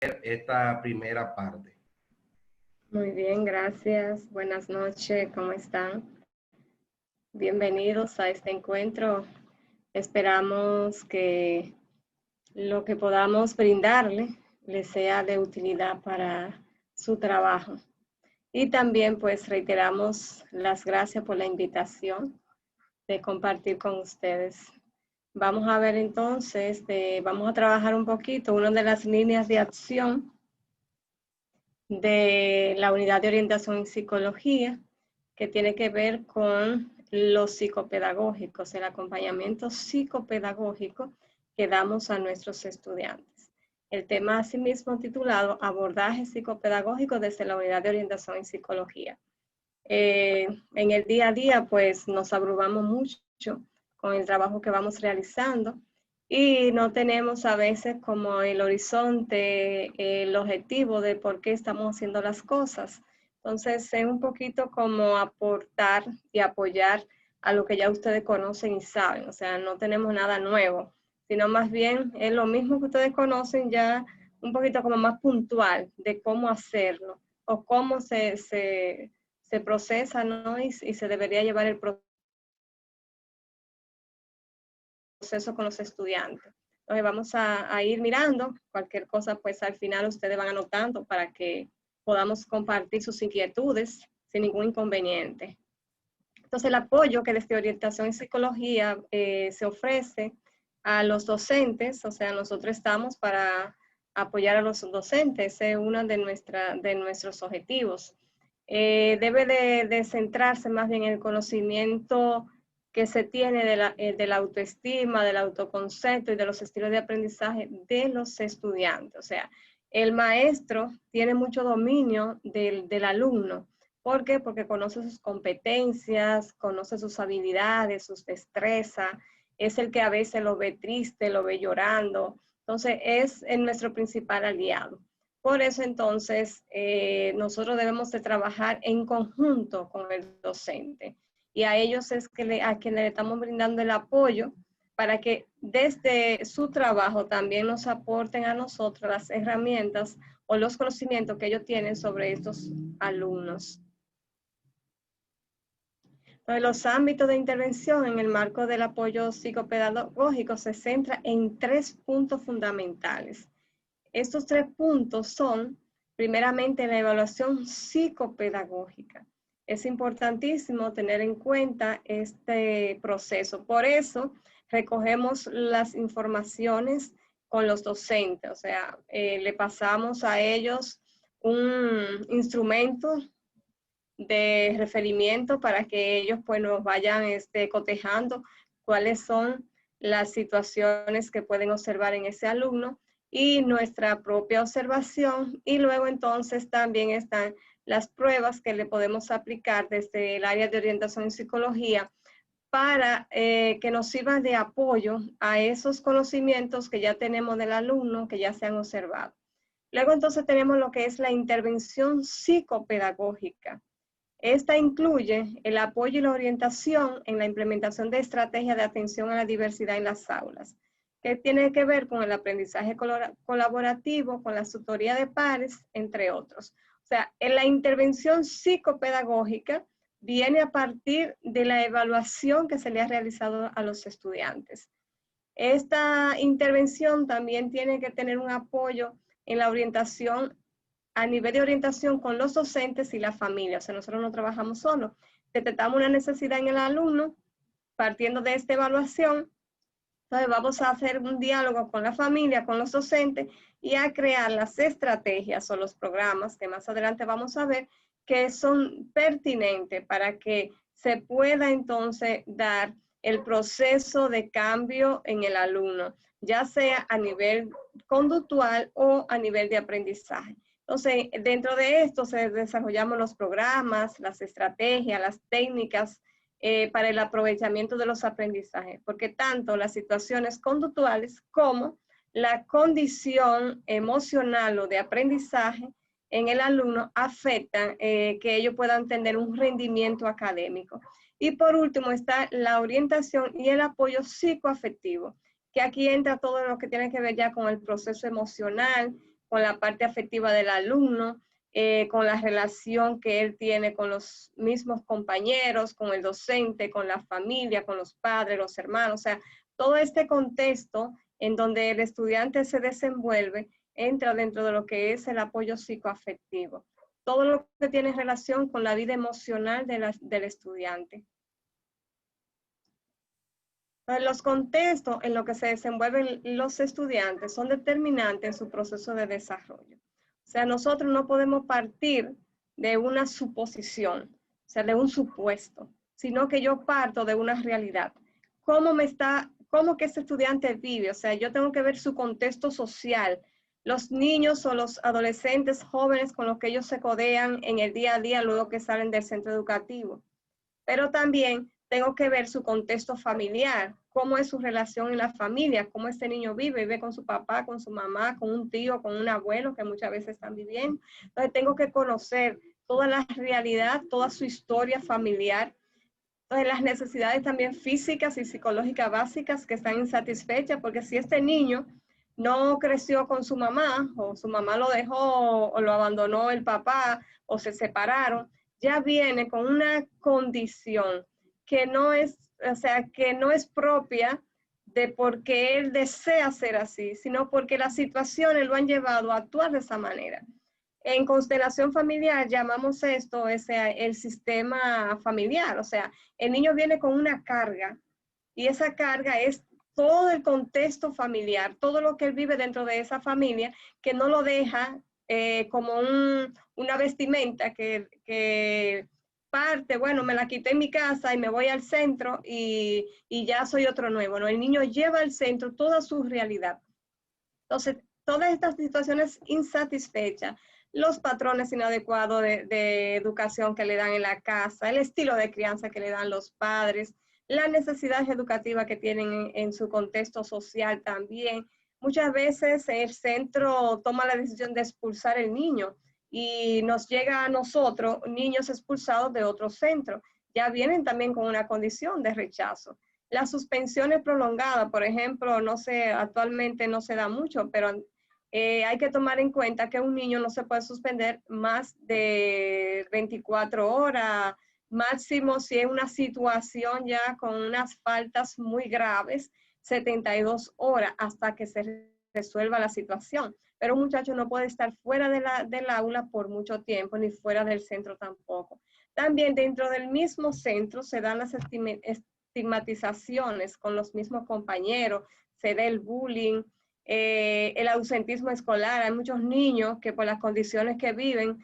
esta primera parte. Muy bien, gracias. Buenas noches, ¿cómo están? Bienvenidos a este encuentro. Esperamos que lo que podamos brindarle les sea de utilidad para su trabajo. Y también pues reiteramos las gracias por la invitación de compartir con ustedes. Vamos a ver entonces, vamos a trabajar un poquito una de las líneas de acción de la unidad de orientación en psicología, que tiene que ver con los psicopedagógicos, el acompañamiento psicopedagógico que damos a nuestros estudiantes. El tema asimismo titulado Abordaje psicopedagógico desde la unidad de orientación en psicología. En el día a día, pues nos abrumamos mucho con el trabajo que vamos realizando y no tenemos a veces como el horizonte, el objetivo de por qué estamos haciendo las cosas. Entonces, es un poquito como aportar y apoyar a lo que ya ustedes conocen y saben. O sea, no tenemos nada nuevo, sino más bien es lo mismo que ustedes conocen, ya un poquito como más puntual de cómo hacerlo o cómo se procesa, ¿no? Y se debería llevar el proceso con los estudiantes. Entonces vamos a ir mirando, cualquier cosa pues al final ustedes van anotando para que podamos compartir sus inquietudes sin ningún inconveniente. Entonces el apoyo que desde Orientación en Psicología se ofrece a los docentes, o sea, nosotros estamos para apoyar a los docentes, es uno de nuestros objetivos. Debe de centrarse más bien en el conocimiento que se tiene de la autoestima, del autoconcepto y de los estilos de aprendizaje de los estudiantes. O sea, el maestro tiene mucho dominio del alumno. ¿Por qué? Porque conoce sus competencias, conoce sus habilidades, sus destrezas, es el que a veces lo ve triste, lo ve llorando. Entonces, es nuestro principal aliado. Por eso entonces nosotros debemos de trabajar en conjunto con el docente y a ellos es que a quienes le estamos brindando el apoyo para que desde su trabajo también nos aporten a nosotros las herramientas o los conocimientos que ellos tienen sobre estos alumnos. Entonces, los ámbitos de intervención en el marco del apoyo psicopedagógico se centra en 3 puntos fundamentales. Estos 3 puntos son, primeramente, la evaluación psicopedagógica. Es importantísimo tener en cuenta este proceso. Por eso, recogemos las informaciones con los docentes, o sea, le pasamos a ellos un instrumento de referimiento para que ellos pues nos vayan cotejando cuáles son las situaciones que pueden observar en ese alumno y nuestra propia observación, y luego entonces también están las pruebas que le podemos aplicar desde el área de orientación en psicología para que nos sirvan de apoyo a esos conocimientos que ya tenemos del alumno, que ya se han observado. Luego entonces tenemos lo que es la intervención psicopedagógica. Esta incluye el apoyo y la orientación en la implementación de estrategias de atención a la diversidad en las aulas, que tiene que ver con el aprendizaje colaborativo, con la tutoría de pares, entre otros. O sea, en la intervención psicopedagógica viene a partir de la evaluación que se le ha realizado a los estudiantes. Esta intervención también tiene que tener un apoyo en la orientación a nivel de orientación con los docentes y la familia. O sea, nosotros no trabajamos solos. Detectamos una necesidad en el alumno, partiendo de esta evaluación. Entonces vamos a hacer un diálogo con la familia, con los docentes y a crear las estrategias o los programas que más adelante vamos a ver que son pertinentes para que se pueda entonces dar el proceso de cambio en el alumno, ya sea a nivel conductual o a nivel de aprendizaje. Entonces, dentro de esto se desarrollamos los programas, las estrategias, las técnicas para el aprovechamiento de los aprendizajes, porque tanto las situaciones conductuales como la condición emocional o de aprendizaje en el alumno afectan que ellos puedan tener un rendimiento académico. Y por último está la orientación y el apoyo psicoafectivo, que aquí entra todo lo que tiene que ver ya con el proceso emocional, con la parte afectiva del alumno, con la relación que él tiene con los mismos compañeros, con el docente, con la familia, con los padres, los hermanos, o sea, todo este contexto en donde el estudiante se desenvuelve entra dentro de lo que es el apoyo psicoafectivo. Todo lo que tiene relación con la vida emocional del estudiante. Entonces, los contextos en los que se desenvuelven los estudiantes son determinantes en su proceso de desarrollo. O sea, nosotros no podemos partir de una suposición, o sea, de un supuesto, sino que yo parto de una realidad. ¿Cómo que ese estudiante vive? O sea, yo tengo que ver su contexto social, los niños o los adolescentes jóvenes con los que ellos se codean en el día a día luego que salen del centro educativo. Pero también tengo que ver su contexto familiar, cómo es su relación en la familia, cómo este niño vive con su papá, con su mamá, con un tío, con un abuelo que muchas veces están viviendo. Entonces tengo que conocer toda la realidad, toda su historia familiar. Entonces las necesidades también físicas y psicológicas básicas que están insatisfechas, porque si este niño no creció con su mamá, o su mamá lo dejó, o lo abandonó el papá, o se separaron, ya viene con una condición que no es, o sea, que no es propia de porque él desea ser así, sino porque las situaciones lo han llevado a actuar de esa manera. En constelación familiar llamamos esto el sistema familiar, o sea, el niño viene con una carga y esa carga es todo el contexto familiar, todo lo que él vive dentro de esa familia, que no lo deja como una vestimenta que parte, bueno, me la quité en mi casa y me voy al centro y ya soy otro nuevo, ¿no? El niño lleva al centro toda su realidad. Entonces, todas estas situaciones insatisfechas, los patrones inadecuados de educación que le dan en la casa, el estilo de crianza que le dan los padres, las necesidades educativas que tienen en su contexto social también. Muchas veces el centro toma la decisión de expulsar el niño y nos llega a nosotros niños expulsados de otro centro. Ya vienen también con una condición de rechazo. Las suspensiones prolongadas, por ejemplo, no sé, actualmente no se da mucho, pero hay que tomar en cuenta que un niño no se puede suspender más de 24 horas, máximo si es una situación ya con unas faltas muy graves, 72 horas hasta que se resuelva la situación. Pero un muchacho no puede estar fuera del aula por mucho tiempo, ni fuera del centro tampoco. También dentro del mismo centro se dan las estigmatizaciones con los mismos compañeros, se da el bullying, el ausentismo escolar. Hay muchos niños que por las condiciones que viven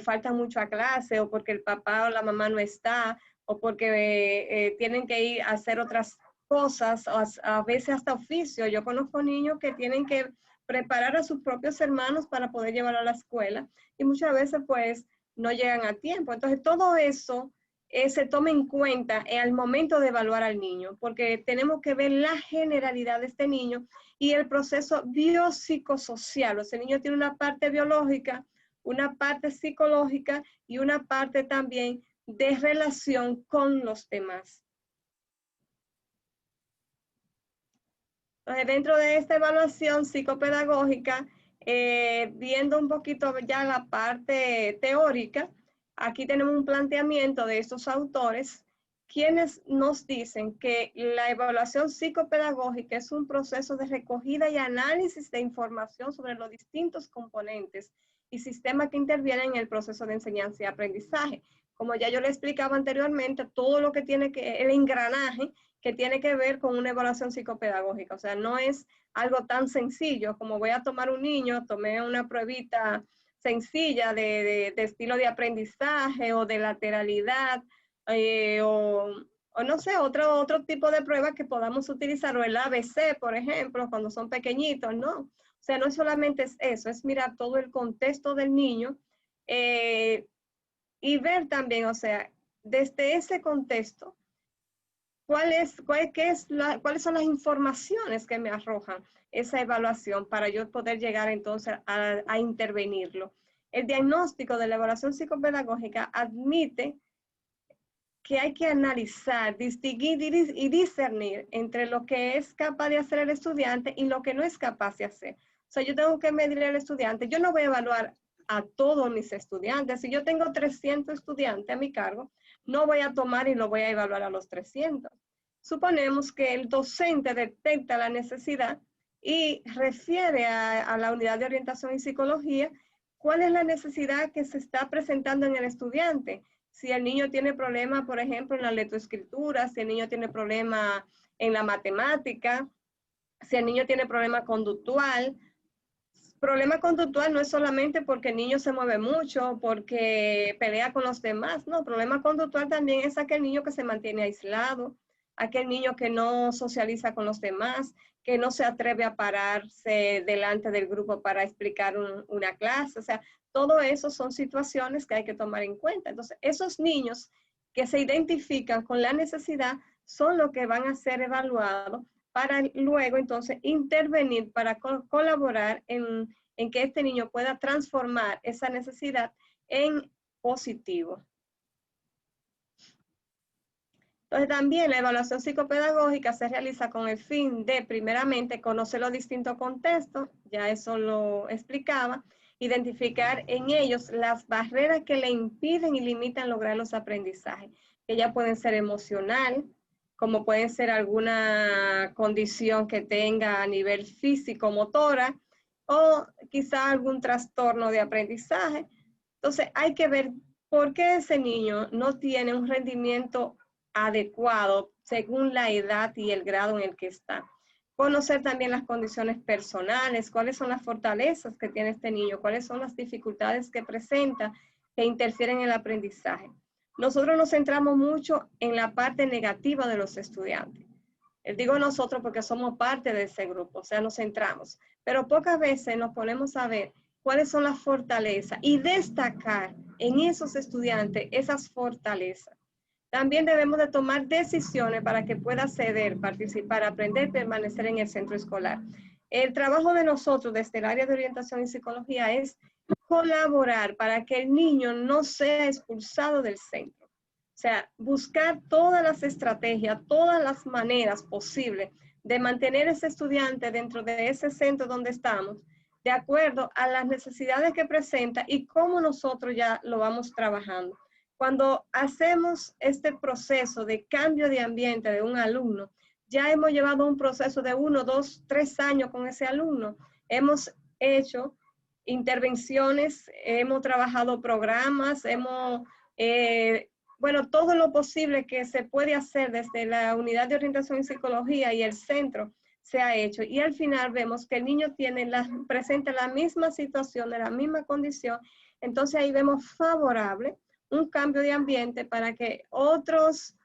faltan mucho a clase o porque el papá o la mamá no está o porque tienen que ir a hacer otras cosas, o a veces hasta oficio. Yo conozco niños que tienen que preparar a sus propios hermanos para poder llevar a la escuela y muchas veces pues no llegan a tiempo. Entonces todo eso se tome en cuenta al momento de evaluar al niño, porque tenemos que ver la generalidad de este niño y el proceso biopsicosocial. O sea, el niño tiene una parte biológica, una parte psicológica y una parte también de relación con los demás. Entonces, dentro de esta evaluación psicopedagógica, viendo un poquito ya la parte teórica, aquí tenemos un planteamiento de estos autores, quienes nos dicen que la evaluación psicopedagógica es un proceso de recogida y análisis de información sobre los distintos componentes y sistemas que intervienen en el proceso de enseñanza y aprendizaje. Como ya yo le explicaba anteriormente, todo lo que tiene que, el engranaje que tiene que ver con una evaluación psicopedagógica. O sea, no es algo tan sencillo como voy a tomar un niño, tomé una pruebita sencilla de estilo de aprendizaje o de lateralidad o no sé, otro tipo de pruebas que podamos utilizar, o el ABC, por ejemplo, cuando son pequeñitos, ¿no? O sea, no solamente es eso, es mirar todo el contexto del niño y ver también, o sea, desde ese contexto, ¿cuáles son las informaciones que me arrojan esa evaluación para yo poder llegar entonces a intervenirlo? El diagnóstico de la evaluación psicopedagógica admite que hay que analizar, distinguir y discernir entre lo que es capaz de hacer el estudiante y lo que no es capaz de hacer. sea, yo tengo que medir al estudiante. Yo no voy a evaluar a todos mis estudiantes. Si yo tengo 300 estudiantes a mi cargo, no voy a tomar y lo voy a evaluar a los 300. Suponemos que el docente detecta la necesidad y refiere a la unidad de orientación y psicología cuál es la necesidad que se está presentando en el estudiante. Si el niño tiene problemas, por ejemplo, en la lectoescritura, si el niño tiene problemas en la matemática, si el niño tiene problema conductual. Problema conductual no es solamente porque el niño se mueve mucho, porque pelea con los demás, no, problema conductual también es aquel niño que se mantiene aislado, aquel niño que no socializa con los demás, que no se atreve a pararse delante del grupo para explicar una clase, o sea, todo eso son situaciones que hay que tomar en cuenta. Entonces, esos niños que se identifican con la necesidad son los que van a ser evaluados para luego entonces intervenir para colaborar en que este niño pueda transformar esa necesidad en positivo. Entonces también la evaluación psicopedagógica se realiza con el fin de, primeramente, conocer los distintos contextos, ya eso lo explicaba, identificar en ellos las barreras que le impiden y limitan lograr los aprendizajes, que ya pueden ser emocional, como pueden ser alguna condición que tenga a nivel físico-motora, o quizá algún trastorno de aprendizaje. Entonces hay que ver por qué ese niño no tiene un rendimiento adecuado según la edad y el grado en el que está. Conocer también las condiciones personales, cuáles son las fortalezas que tiene este niño, cuáles son las dificultades que presenta que interfieren en el aprendizaje. Nosotros nos centramos mucho en la parte negativa de los estudiantes. Digo nosotros porque somos parte de ese grupo, o sea, nos centramos. Pero pocas veces nos ponemos a ver cuáles son las fortalezas y destacar en esos estudiantes esas fortalezas. También debemos de tomar decisiones para que pueda acceder, participar, aprender, permanecer en el centro escolar. El trabajo de nosotros desde el área de orientación y psicología es colaborar para que el niño no sea expulsado del centro. O sea, buscar todas las estrategias, todas las maneras posibles de mantener ese estudiante dentro de ese centro donde estamos, de acuerdo a las necesidades que presenta y cómo nosotros ya lo vamos trabajando. Cuando hacemos este proceso de cambio de ambiente de un alumno, ya hemos llevado un proceso de 1, 2, 3 años con ese alumno. Hemos hecho intervenciones, hemos trabajado programas, bueno, todo lo posible que se puede hacer desde la unidad de orientación y psicología y el centro se ha hecho. Y al final vemos que el niño presenta la misma situación, la misma condición. Entonces ahí vemos favorable un cambio de ambiente para que otras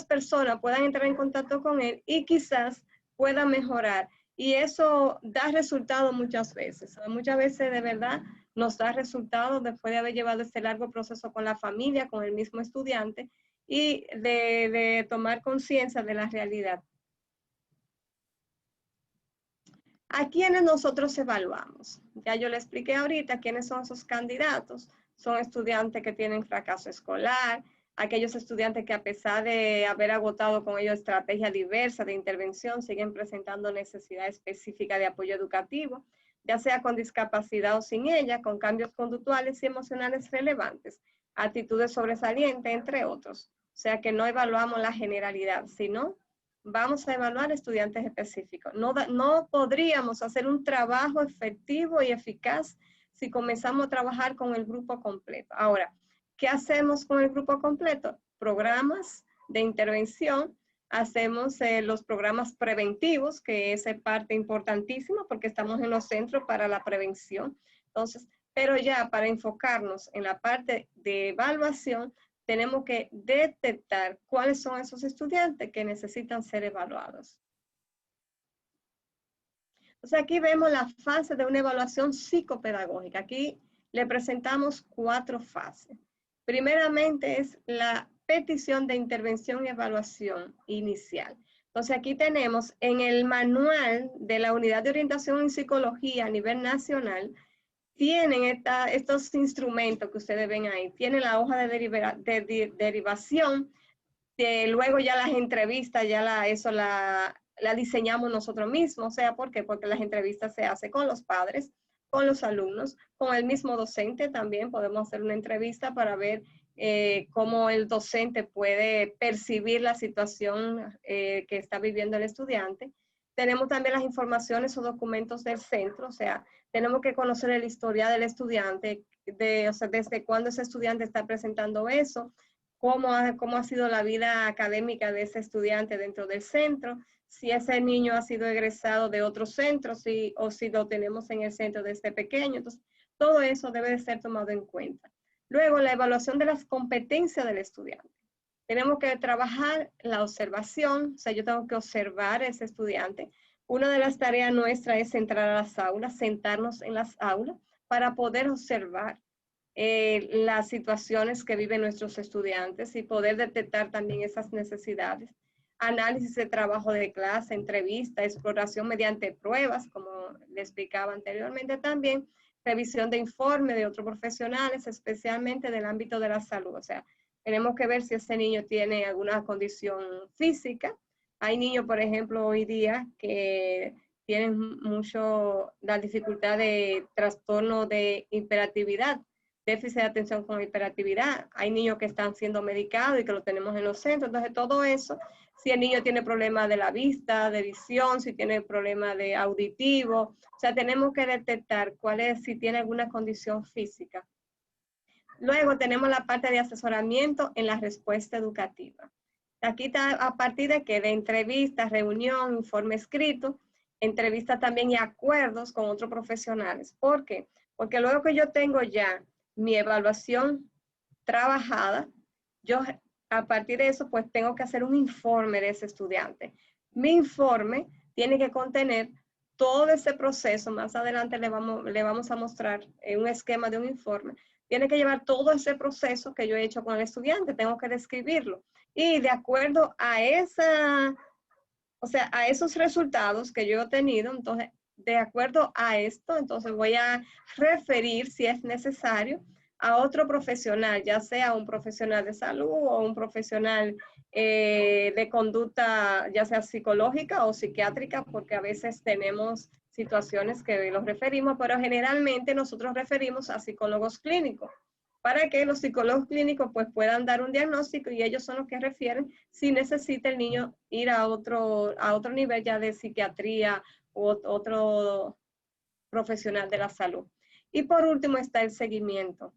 personas puedan entrar en contacto con él y quizás puedan mejorar. Y eso da resultados muchas veces. Muchas veces de verdad nos da resultados después de haber llevado este largo proceso con la familia, con el mismo estudiante y de tomar conciencia de la realidad. ¿A quiénes nosotros evaluamos? Ya yo le expliqué ahorita quiénes son esos candidatos. Son estudiantes que tienen fracaso escolar, aquellos estudiantes que a pesar de haber agotado con ellos estrategias diversas de intervención, siguen presentando necesidad específica de apoyo educativo, ya sea con discapacidad o sin ella, con cambios conductuales y emocionales relevantes, actitudes sobresalientes, entre otros. O sea que no evaluamos la generalidad, sino vamos a evaluar estudiantes específicos. No podríamos hacer un trabajo efectivo y eficaz si comenzamos a trabajar con el grupo completo. Ahora, ¿qué hacemos con el grupo completo? Programas de intervención, hacemos los programas preventivos, que es parte importantísima porque estamos en los centros para la prevención. Entonces, pero ya para enfocarnos en la parte de evaluación, tenemos que detectar cuáles son esos estudiantes que necesitan ser evaluados. Entonces aquí vemos la fase de una evaluación psicopedagógica. Aquí le presentamos 4 fases. Primeramente es la petición de intervención y evaluación inicial. Entonces aquí tenemos en el manual de la Unidad de Orientación en Psicología a nivel nacional, tienen estos instrumentos que ustedes ven ahí. Tienen la hoja de derivación, luego ya las entrevistas, ya la diseñamos nosotros mismos. O sea, ¿por qué? Porque las entrevistas se hacen con los padres, con los alumnos, con el mismo docente también podemos hacer una entrevista para ver cómo el docente puede percibir la situación que está viviendo el estudiante. Tenemos también las informaciones o documentos del centro, o sea, tenemos que conocer el historial del estudiante, o sea, desde cuándo ese estudiante está presentando eso, cómo ha sido la vida académica de ese estudiante dentro del centro, si ese niño ha sido egresado de otro centro, o si lo tenemos en el centro desde pequeño. Entonces, todo eso debe de ser tomado en cuenta. Luego, la evaluación de las competencias del estudiante. Tenemos que trabajar la observación, o sea, yo tengo que observar a ese estudiante. Una de las tareas nuestras es entrar a las aulas, sentarnos en las aulas para poder observar las situaciones que viven nuestros estudiantes y poder detectar también esas necesidades. Análisis de trabajo de clase, entrevista, exploración mediante pruebas, como le explicaba anteriormente también, revisión de informe de otros profesionales, especialmente del ámbito de la salud. O sea, tenemos que ver si ese niño tiene alguna condición física. Hay niños, por ejemplo, hoy día que tienen mucho la dificultad de trastorno de hiperactividad, déficit de atención con hiperactividad. Hay niños que están siendo medicados y que lo tenemos en los centros. Entonces, todo eso, si el niño tiene problemas de la vista, de visión, si tiene problemas de auditivo, o sea, tenemos que detectar si tiene alguna condición física. Luego tenemos la parte de asesoramiento en la respuesta educativa. Aquí está a partir de que de entrevistas, reunión, informe escrito, entrevistas también y acuerdos con otros profesionales. ¿Por qué? Porque luego que yo tengo ya mi evaluación trabajada, yo a partir de eso pues tengo que hacer un informe de ese estudiante. Mi informe tiene que contener todo ese proceso. Más adelante le vamos a mostrar un esquema de un informe. Tiene que llevar todo ese proceso que yo he hecho con el estudiante, tengo que describirlo. Y de acuerdo a a esos resultados que yo he tenido, entonces, de acuerdo a esto, entonces voy a referir, si es necesario, a otro profesional, ya sea un profesional de salud o un profesional de conducta, ya sea psicológica o psiquiátrica, porque a veces tenemos situaciones que los referimos, pero generalmente nosotros referimos a psicólogos clínicos, para que los psicólogos clínicos pues puedan dar un diagnóstico y ellos son los que refieren si necesita el niño ir a otro nivel ya de psiquiatría u otro profesional de la salud. Y por último está el seguimiento.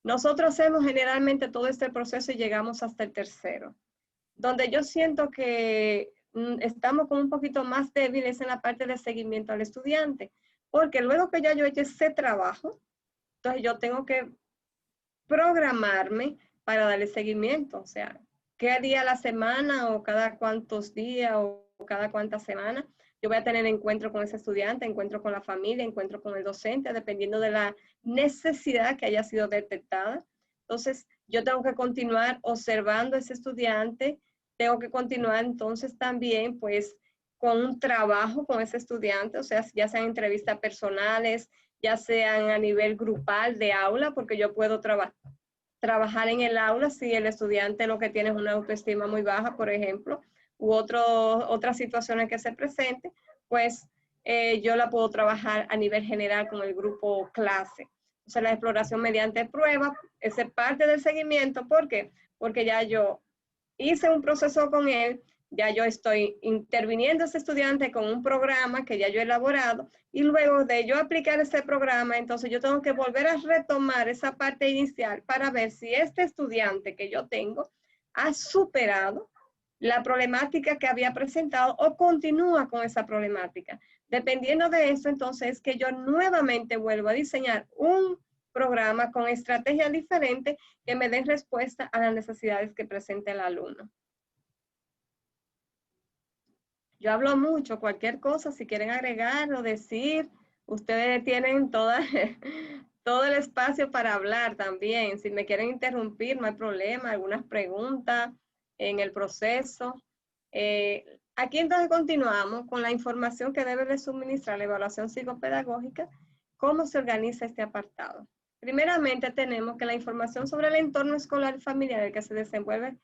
Nosotros hacemos generalmente todo este proceso y llegamos hasta el tercero, donde yo siento que estamos como un poquito más débiles en la parte de seguimiento al estudiante, porque luego que ya yo he hecho ese trabajo, entonces yo tengo que programarme para darle seguimiento, o sea, qué día a la semana o cada cuántos días o cada cuántas semanas yo voy a tener encuentro con ese estudiante, encuentro con la familia, encuentro con el docente, dependiendo de la necesidad que haya sido detectada. Entonces, yo tengo que continuar observando a ese estudiante, tengo que continuar entonces también pues con un trabajo con ese estudiante, o sea, ya sean entrevistas personales, ya sean a nivel grupal de aula, porque yo puedo trabajar en el aula si el estudiante lo que tiene es una autoestima muy baja, por ejemplo, u otras situaciones que se presenten, pues yo la puedo trabajar a nivel general con el grupo clase. O sea, la exploración mediante pruebas, esa es parte del seguimiento. ¿Por qué? Porque ya yo hice un proceso con él, ya yo estoy interviniendo a ese estudiante con un programa que ya yo he elaborado y luego de yo aplicar ese programa, entonces yo tengo que volver a retomar esa parte inicial para ver si este estudiante que yo tengo ha superado la problemática que había presentado o continúa con esa problemática. Dependiendo de eso, entonces es que yo nuevamente vuelvo a diseñar un programa con estrategias diferentes que me den respuesta a las necesidades que presenta el alumno. Yo hablo mucho, cualquier cosa, si quieren agregar o decir, ustedes tienen todo el espacio para hablar también. Si me quieren interrumpir, no hay problema, algunas preguntas en el proceso. Aquí entonces continuamos con la información que debe de suministrar la evaluación psicopedagógica. ¿Cómo se organiza este apartado? Primeramente tenemos que la información sobre el entorno escolar y familiar en el que se desenvuelve,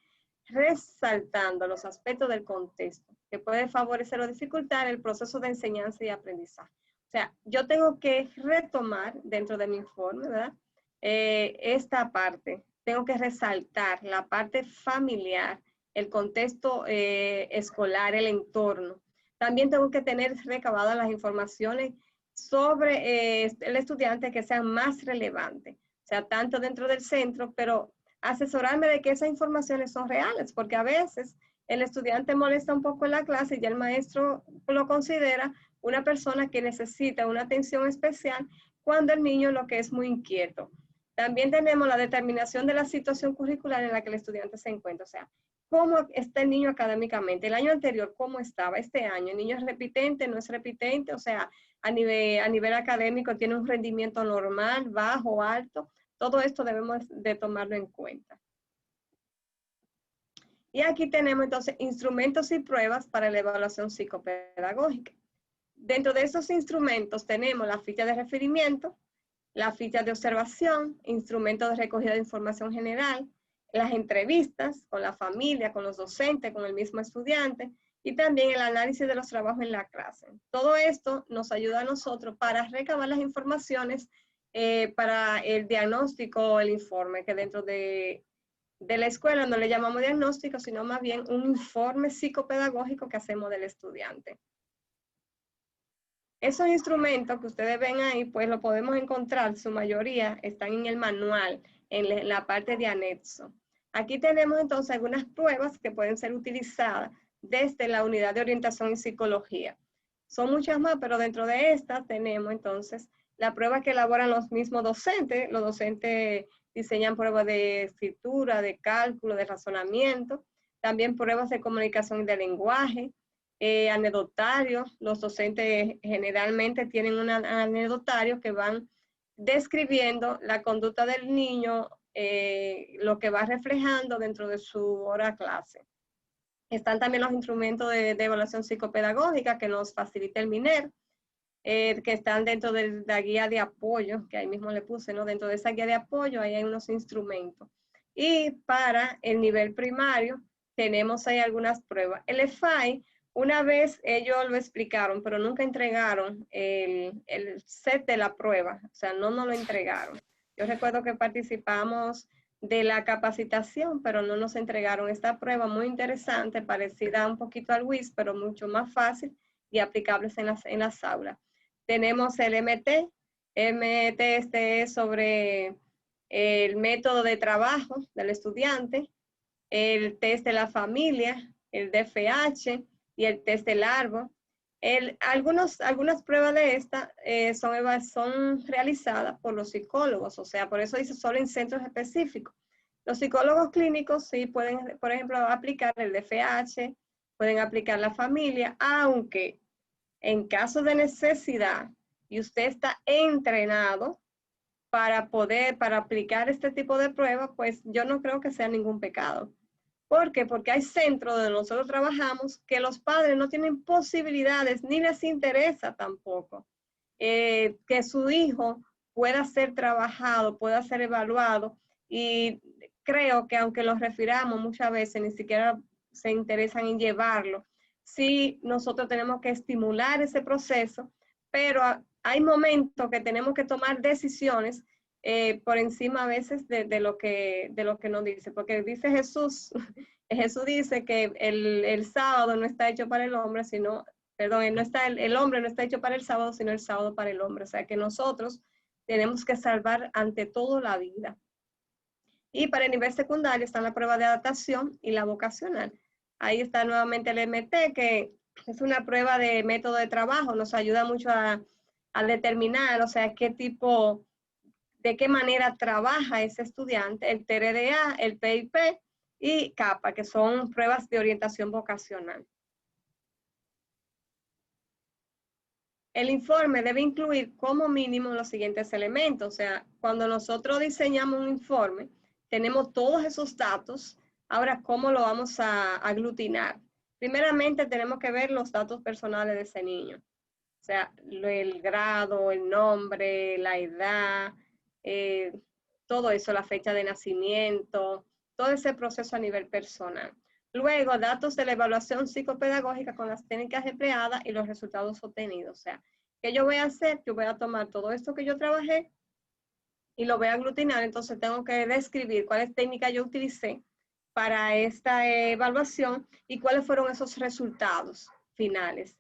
resaltando los aspectos del contexto. que puede favorecer o dificultar el proceso de enseñanza y aprendizaje. O sea, yo tengo que retomar dentro de mi informe, ¿verdad? Esta parte, tengo que resaltar la parte familiar, el contexto escolar, el entorno. También tengo que tener recabadas las informaciones sobre el estudiante que sean más relevantes, o sea, tanto dentro del centro, pero asesorarme de que esas informaciones son reales, porque a veces el estudiante molesta un poco en la clase y ya el maestro lo considera una persona que necesita una atención especial cuando el niño lo que es muy inquieto. También tenemos la determinación de la situación curricular en la que el estudiante se encuentra, o sea, cómo está el niño académicamente. El año anterior, ¿cómo estaba? Este año, ¿el niño es repitente, no es repitente? O sea, a nivel académico tiene un rendimiento normal, bajo, alto. Todo esto debemos de tomarlo en cuenta. Y aquí tenemos entonces instrumentos y pruebas para la evaluación psicopedagógica. Dentro de esos instrumentos tenemos la ficha de referimiento, la ficha de observación, instrumentos de recogida de información general, las entrevistas con la familia, con los docentes, con el mismo estudiante, y también el análisis de los trabajos en la clase. Todo esto nos ayuda a nosotros para recabar las informaciones para el diagnóstico o el informe, que dentro de la escuela no le llamamos diagnóstico, sino más bien un informe psicopedagógico que hacemos del estudiante. Esos instrumentos que ustedes ven ahí, pues lo podemos encontrar, su mayoría están en el manual, en la parte de anexo. Aquí tenemos entonces algunas pruebas que pueden ser utilizadas desde la unidad de orientación y psicología. Son muchas más, pero dentro de estas tenemos entonces la prueba que elaboran los mismos docentes. Los docentes diseñan pruebas de escritura, de cálculo, de razonamiento, también pruebas de comunicación y de lenguaje, anecdotarios. Los docentes generalmente tienen un anecdotario que van describiendo la conducta del niño, lo que va reflejando dentro de su hora clase. Están también los instrumentos de evaluación psicopedagógica que nos facilita el MINER, que están dentro de la guía de apoyo, que ahí mismo le puse, ¿no? Dentro de esa guía de apoyo ahí hay unos instrumentos. Y para el nivel primario tenemos ahí algunas pruebas. El EFAI, una vez ellos lo explicaron, pero nunca entregaron el set de la prueba, o sea, no nos lo entregaron. Yo recuerdo que participamos de la capacitación, pero no nos entregaron esta prueba muy interesante, parecida un poquito al WIS, pero mucho más fácil y aplicables en las aulas. Tenemos el MT. Este es sobre el método de trabajo del estudiante, el test de la familia, el DFH y el test del árbol. Algunas pruebas de estas son realizadas por los psicólogos, o sea, por eso dice solo en centros específicos. Los psicólogos clínicos sí pueden, por ejemplo, aplicar el DFH, pueden aplicar la familia, aunque en caso de necesidad y usted está entrenado para aplicar este tipo de pruebas, pues yo no creo que sea ningún pecado. ¿Por qué? Porque hay centros donde nosotros trabajamos que los padres no tienen posibilidades ni les interesa tampoco que su hijo pueda ser trabajado, pueda ser evaluado, y creo que aunque los refiramos muchas veces ni siquiera se interesan en llevarlo. Sí, nosotros tenemos que estimular ese proceso, pero hay momentos que tenemos que tomar decisiones por encima a veces de lo que nos dice, porque dice Jesús, Jesús dice que el sábado no está hecho para el hombre, sino, perdón, el hombre no está hecho para el sábado, sino el sábado para el hombre. O sea que nosotros tenemos que salvar ante todo la vida. Y para el nivel secundario está la prueba de adaptación y la vocacional. Ahí está nuevamente el MT, que es una prueba de método de trabajo, nos ayuda mucho a determinar, o sea, de qué manera trabaja ese estudiante, el TRDA, el PIP y CAPA, que son pruebas de orientación vocacional. El informe debe incluir como mínimo los siguientes elementos, o sea, cuando nosotros diseñamos un informe, tenemos todos esos datos. Ahora, ¿cómo lo vamos a aglutinar? Primeramente, tenemos que ver los datos personales de ese niño. O sea, el grado, el nombre, la edad, todo eso, la fecha de nacimiento, todo ese proceso a nivel personal. Luego, datos de la evaluación psicopedagógica con las técnicas empleadas y los resultados obtenidos. O sea, ¿qué yo voy a hacer? Yo voy a tomar todo esto que yo trabajé y lo voy a aglutinar. Entonces, tengo que describir cuáles técnicas yo utilicé para esta evaluación y cuáles fueron esos resultados finales.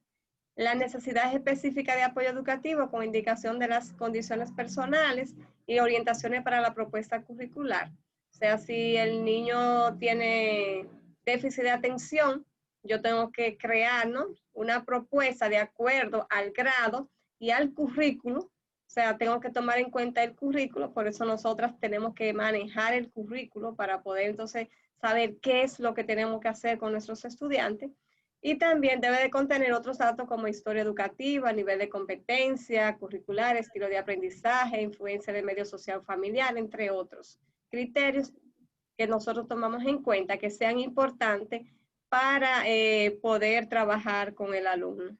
Las necesidades específicas de apoyo educativo con indicación de las condiciones personales y orientaciones para la propuesta curricular. O sea, si el niño tiene déficit de atención, yo tengo que crear, ¿no?, una propuesta de acuerdo al grado y al currículo. O sea, tengo que tomar en cuenta el currículo, por eso nosotras tenemos que manejar el currículo para poder entonces saber qué es lo que tenemos que hacer con nuestros estudiantes. Y también debe de contener otros datos como historia educativa, nivel de competencia, curricular, estilo de aprendizaje, influencia del medio social familiar, entre otros criterios que nosotros tomamos en cuenta que sean importantes para poder trabajar con el alumno.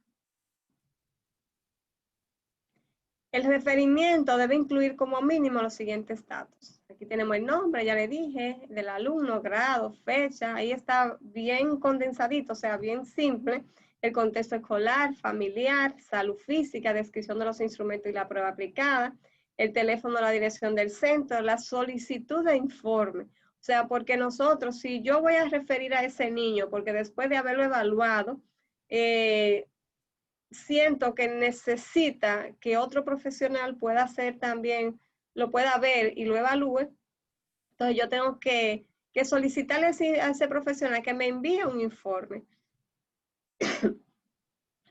El referimiento debe incluir como mínimo los siguientes datos. Aquí tenemos el nombre, ya le dije, del alumno, grado, fecha, ahí está bien condensadito, o sea, bien simple. El contexto escolar, familiar, salud física, descripción de los instrumentos y la prueba aplicada, el teléfono, la dirección del centro, la solicitud de informe. O sea, porque nosotros, si yo voy a referir a ese niño, porque después de haberlo evaluado, siento que necesita que otro profesional pueda hacer también, lo pueda ver y lo evalúe, entonces yo tengo que solicitarle a ese profesional que me envíe un informe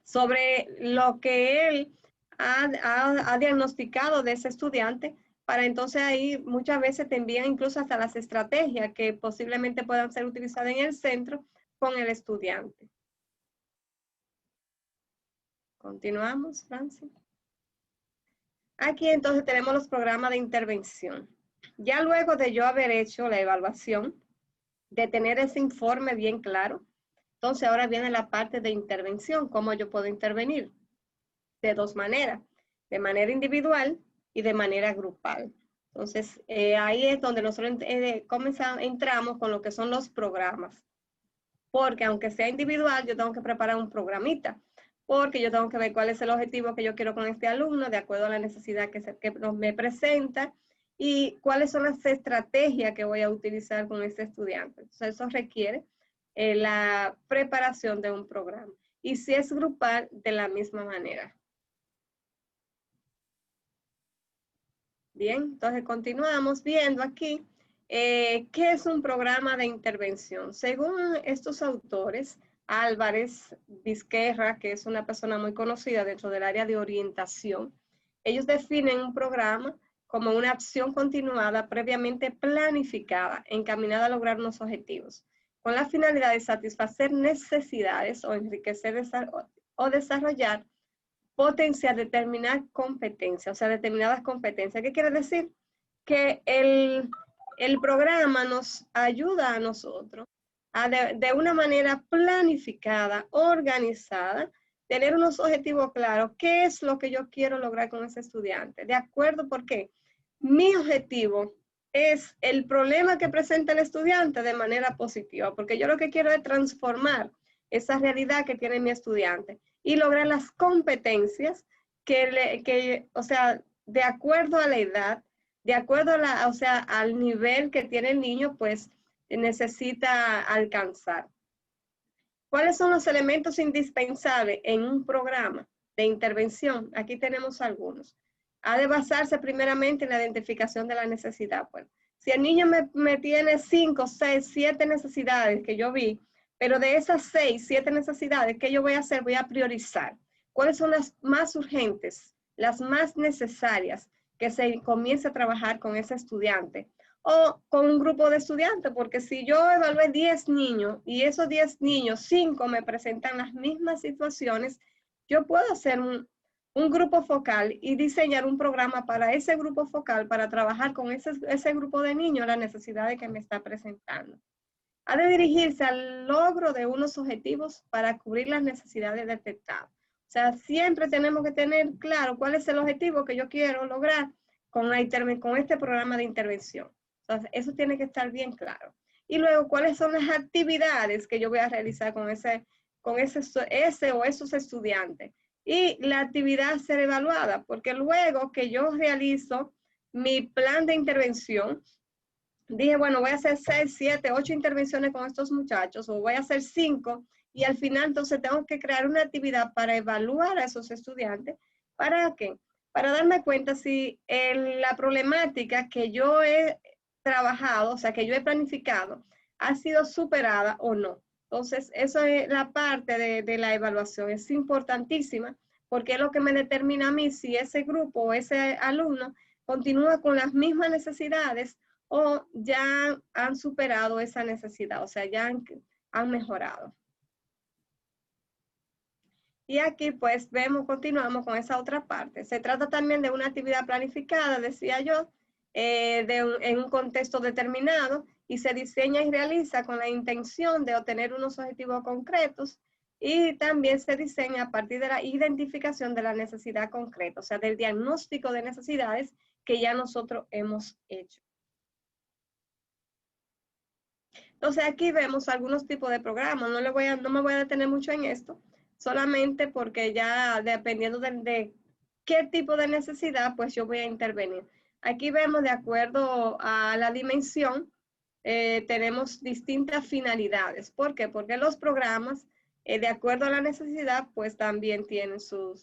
sobre lo que él ha diagnosticado de ese estudiante, para entonces ahí muchas veces te envían incluso hasta las estrategias que posiblemente puedan ser utilizadas en el centro con el estudiante. Continuamos, Francis. Aquí entonces tenemos los programas de intervención. Ya luego de yo haber hecho la evaluación, de tener ese informe bien claro, entonces ahora viene la parte de intervención, cómo yo puedo intervenir. De dos maneras, de manera individual y de manera grupal. Entonces, ahí es donde nosotros entramos con lo que son los programas. Porque aunque sea individual, yo tengo que preparar un programita, porque yo tengo que ver cuál es el objetivo que yo quiero con este alumno, de acuerdo a la necesidad que me presenta, y cuáles son las estrategias que voy a utilizar con este estudiante. Entonces, eso requiere la preparación de un programa. Y si es grupal, de la misma manera. Bien, entonces continuamos viendo aquí qué es un programa de intervención. Según estos autores, Álvarez, Vizquerra, que es una persona muy conocida dentro del área de orientación, ellos definen un programa como una acción continuada previamente planificada, encaminada a lograr unos objetivos, con la finalidad de satisfacer necesidades o enriquecer o desarrollar, potenciar, determinar competencias, o sea, determinadas competencias. ¿Qué quiere decir? Que el programa nos ayuda a nosotros a de una manera planificada, organizada, tener unos objetivos claros. ¿Qué es lo que yo quiero lograr con ese estudiante? ¿De acuerdo? ¿Por qué? Mi objetivo es el problema que presenta el estudiante de manera positiva, porque yo lo que quiero es transformar esa realidad que tiene mi estudiante y lograr las competencias o sea, de acuerdo a la edad, de acuerdo a o sea, al nivel que tiene el niño, pues necesita alcanzar. ¿Cuáles son los elementos indispensables en un programa de intervención? Aquí tenemos algunos. Ha de basarse primeramente en la identificación de la necesidad. Pues, si el niño me tiene 5, 6, 7 necesidades que yo vi, pero de esas 6, 7 necesidades, ¿qué yo voy a hacer? Voy a priorizar. ¿Cuáles son las más urgentes, las más necesarias que se comience a trabajar con ese estudiante? O con un grupo de estudiantes, porque si yo evalué 10 niños y esos 10 niños, 5 me presentan las mismas situaciones, yo puedo hacer un grupo focal y diseñar un programa para ese grupo focal para trabajar con ese grupo de niños las necesidades que me está presentando. Ha de dirigirse al logro de unos objetivos para cubrir las necesidades detectadas. O sea, siempre tenemos que tener claro cuál es el objetivo que yo quiero lograr con este programa de intervención. Entonces, eso tiene que estar bien claro. y luego cuáles son las actividades que yo voy a realizar con ese o esos estudiantes. Y la actividad ser evaluada, porque luego que yo realizo mi plan de intervención, dije, bueno, voy a hacer 6, 7, 8 intervenciones con estos muchachos, o voy a hacer 5, y al final entonces tengo que crear una actividad para evaluar a esos estudiantes. ¿Para qué? Para darme cuenta si la problemática que yo he trabajado, o sea, que yo he planificado, ha sido superada o no. Entonces, eso es la parte de la evaluación. Es importantísima porque es lo que me determina a mí si ese grupo o ese alumno continúa con las mismas necesidades o ya han superado esa necesidad, o sea, ya han mejorado. Y aquí pues continuamos con esa otra parte. Se trata también de una actividad planificada, decía yo, en un contexto determinado y se diseña y realiza con la intención de obtener unos objetivos concretos y también se diseña a partir de la identificación de la necesidad concreta, o sea, del diagnóstico de necesidades que ya nosotros hemos hecho. Entonces aquí vemos algunos tipos de programas, no me voy a detener mucho en esto, solamente porque ya dependiendo de qué tipo de necesidad, pues yo voy a intervenir. Aquí vemos de acuerdo a la dimensión, tenemos distintas finalidades. ¿Por qué? Porque los programas, de acuerdo a la necesidad, pues también tienen su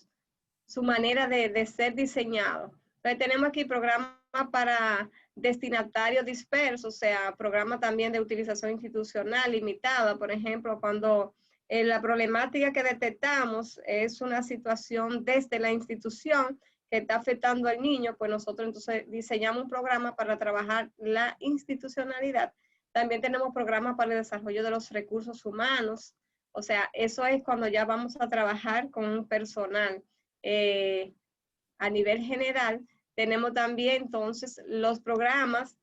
manera de ser diseñados. Entonces tenemos aquí programas para destinatarios dispersos, o sea, programa también de utilización institucional limitada, por ejemplo, cuando la problemática que detectamos es una situación desde la institución que está afectando al niño, pues nosotros entonces diseñamos un programa para trabajar la institucionalidad. También tenemos programas para el desarrollo de los recursos humanos, o sea, eso es cuando ya vamos a trabajar con un personal a nivel general. Tenemos también entonces los programas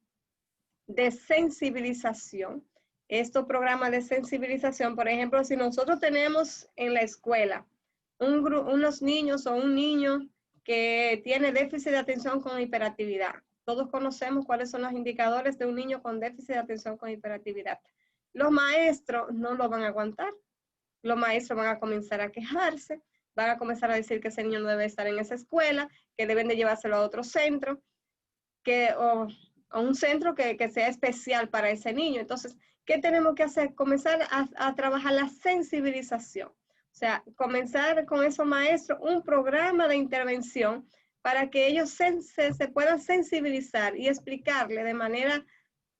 de sensibilización. Estos programas de sensibilización, por ejemplo, si nosotros tenemos en la escuela unos niños o un niño que tiene déficit de atención con hiperactividad. Todos conocemos cuáles son los indicadores de un niño con déficit de atención con hiperactividad. Los maestros no lo van a aguantar. Los maestros van a comenzar a quejarse, van a comenzar a decir que ese niño no debe estar en esa escuela, que deben de llevárselo a otro centro, o a un centro que sea especial para ese niño. Entonces, ¿qué tenemos que hacer? Comenzar a trabajar la sensibilización. O sea, comenzar con esos maestros un programa de intervención para que ellos se puedan sensibilizar y explicarle de manera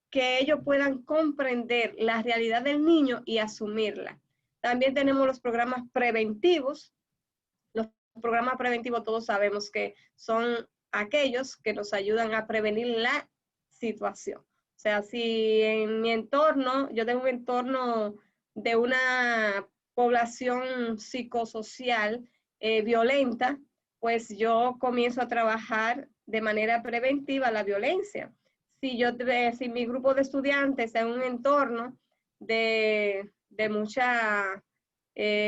que ellos puedan comprender la realidad del niño y asumirla. También tenemos los programas preventivos. Los programas preventivos todos sabemos que son aquellos que nos ayudan a prevenir la situación. O sea, si en mi entorno, yo tengo un entorno de una población psicosocial violenta, pues yo comienzo a trabajar de manera preventiva la violencia. Si mi grupo de estudiantes es un entorno de mucha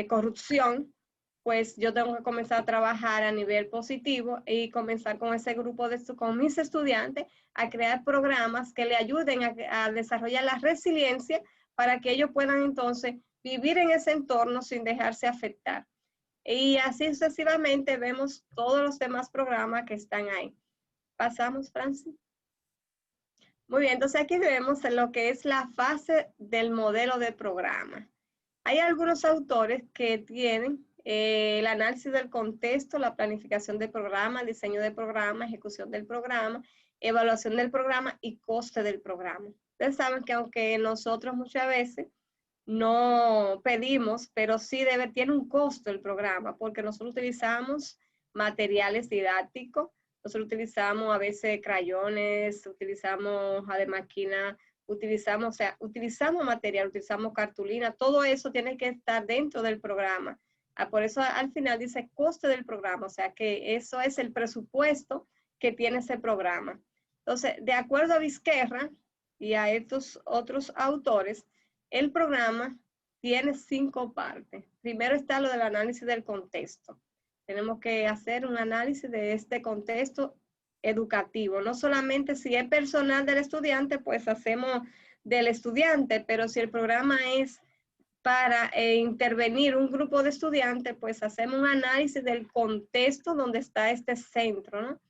corrupción, pues yo tengo que comenzar a trabajar a nivel positivo y comenzar con ese grupo con mis estudiantes a crear programas que le ayuden a desarrollar la resiliencia para que ellos puedan entonces vivir en ese entorno sin dejarse afectar. Y así sucesivamente vemos todos los demás programas que están ahí. Pasamos, Francis. Muy bien, entonces aquí vemos lo que es la fase del modelo de programa. Hay algunos autores que tienen el análisis del contexto, la planificación del programa, el diseño del programa, ejecución del programa, evaluación del programa y coste del programa. Ustedes saben que aunque nosotros muchas veces no pedimos, pero sí tiene un costo el programa, porque nosotros utilizamos materiales didácticos, nosotros utilizamos a veces crayones, utilizamos de máquina, utilizamos material, utilizamos cartulina, todo eso tiene que estar dentro del programa. Por eso al final dice coste del programa, o sea que eso es el presupuesto que tiene ese programa. Entonces, de acuerdo a Vizquerra y a estos otros autores, el programa tiene 5 partes. Primero está lo del análisis del contexto. Tenemos que hacer un análisis de este contexto educativo. No solamente si es personal del estudiante, pues hacemos del estudiante, pero si el programa es para intervenir un grupo de estudiantes, pues hacemos un análisis del contexto donde está este centro, ¿no?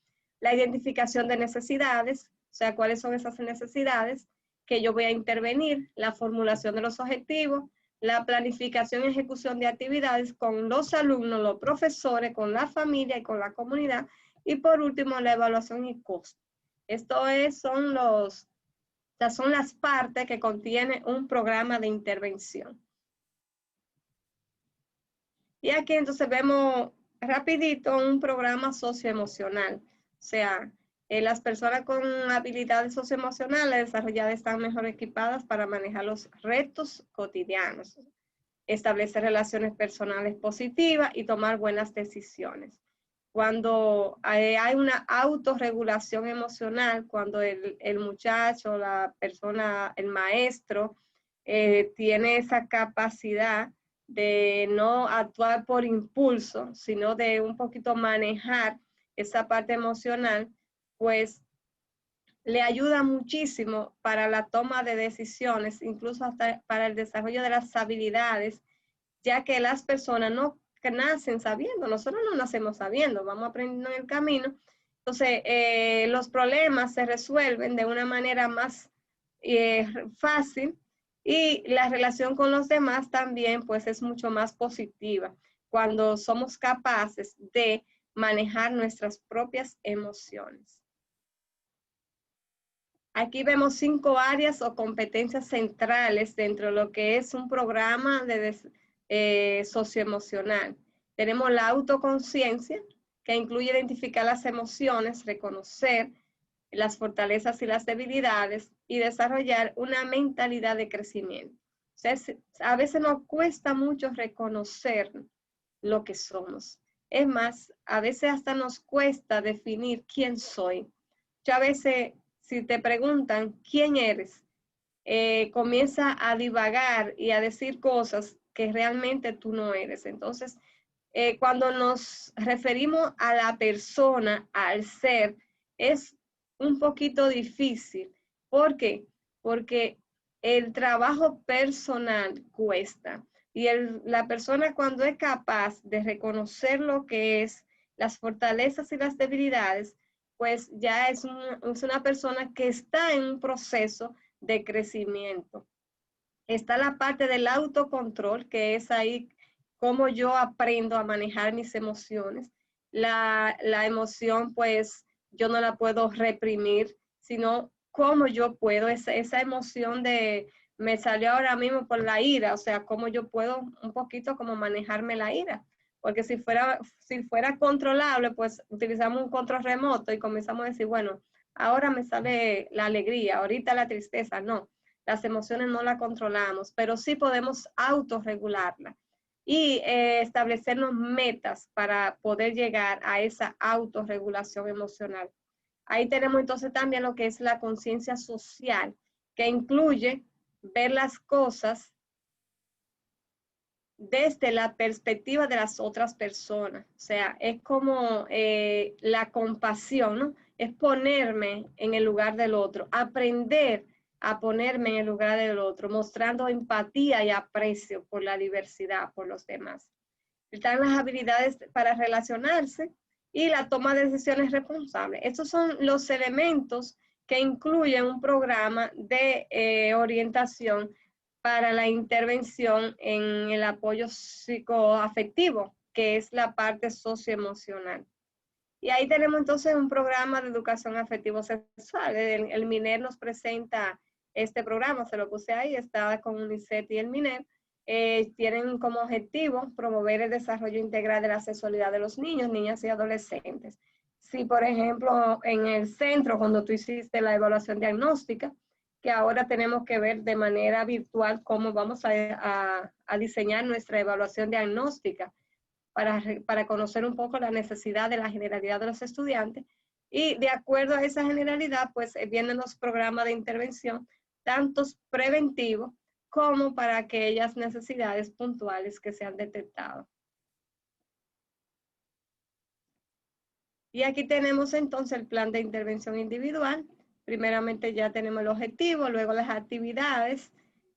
La identificación de necesidades, o sea, cuáles son esas necesidades que yo voy a intervenir, la formulación de los objetivos, la planificación y ejecución de actividades con los alumnos, los profesores, con la familia y con la comunidad, y por último, la evaluación y costo. Esto es, son las partes que contiene un programa de intervención. Y aquí entonces vemos rapidito un programa socioemocional. O sea, las personas con habilidades socioemocionales desarrolladas están mejor equipadas para manejar los retos cotidianos, establecer relaciones personales positivas y tomar buenas decisiones. Cuando hay una autorregulación emocional, cuando el muchacho, la persona, el maestro, tiene esa capacidad de no actuar por impulso, sino de un poquito manejar esa parte emocional, pues le ayuda muchísimo para la toma de decisiones, incluso hasta para el desarrollo de las habilidades, ya que las personas no nacen sabiendo, nosotros no nacemos sabiendo, vamos aprendiendo en el camino. Entonces, los problemas se resuelven de una manera más fácil y la relación con los demás también pues es mucho más positiva cuando somos capaces de manejar nuestras propias emociones. Aquí vemos 5 áreas o competencias centrales dentro de lo que es un programa de socioemocional. Tenemos la autoconciencia, que incluye identificar las emociones, reconocer las fortalezas y las debilidades y desarrollar una mentalidad de crecimiento. O sea, a veces nos cuesta mucho reconocer lo que somos. Es más, a veces hasta nos cuesta definir quién soy. Yo a veces, si te preguntan quién eres, comienza a divagar y a decir cosas que realmente tú no eres. Entonces, cuando nos referimos a la persona, al ser, es un poquito difícil. ¿Por qué? Porque el trabajo personal cuesta. Y la persona cuando es capaz de reconocer lo que es, las fortalezas y las debilidades, pues ya es una persona que está en un proceso de crecimiento. Está la parte del autocontrol, que es ahí cómo yo aprendo a manejar mis emociones. La emoción, pues, yo no la puedo reprimir, sino cómo yo puedo, esa emoción de, me salió ahora mismo por la ira, o sea, cómo yo puedo un poquito como manejarme la ira. Porque si fuera controlable, pues utilizamos un control remoto y comenzamos a decir, bueno, ahora me sale la alegría, ahorita la tristeza, no. Las emociones no las controlamos, pero sí podemos autorregularla y establecernos metas para poder llegar a esa autorregulación emocional. Ahí tenemos entonces también lo que es la conciencia social, que incluye ver las cosas desde la perspectiva de las otras personas. O sea, es como la compasión, ¿no? Es ponerme en el lugar del otro, aprender a ponerme en el lugar del otro, mostrando empatía y aprecio por la diversidad, por los demás. Están las habilidades para relacionarse y la toma de decisiones responsables. Estos son los elementos que incluyen un programa de orientación para la intervención en el apoyo psicoafectivo, que es la parte socioemocional. Y ahí tenemos entonces un programa de educación afectivo-sexual. El MINER nos presenta este programa, se lo puse ahí, está con UNICEF y el MINER. Tienen como objetivo promover el desarrollo integral de la sexualidad de los niños, niñas y adolescentes. Si, por ejemplo, en el centro, cuando tú hiciste la evaluación diagnóstica, que ahora tenemos que ver de manera virtual cómo vamos a diseñar nuestra evaluación diagnóstica para conocer un poco la necesidad de la generalidad de los estudiantes. Y de acuerdo a esa generalidad, pues vienen los programas de intervención, tantos preventivos como para aquellas necesidades puntuales que se han detectado. Y aquí tenemos entonces el plan de intervención individual Primeramente ya tenemos el objetivo, luego las actividades,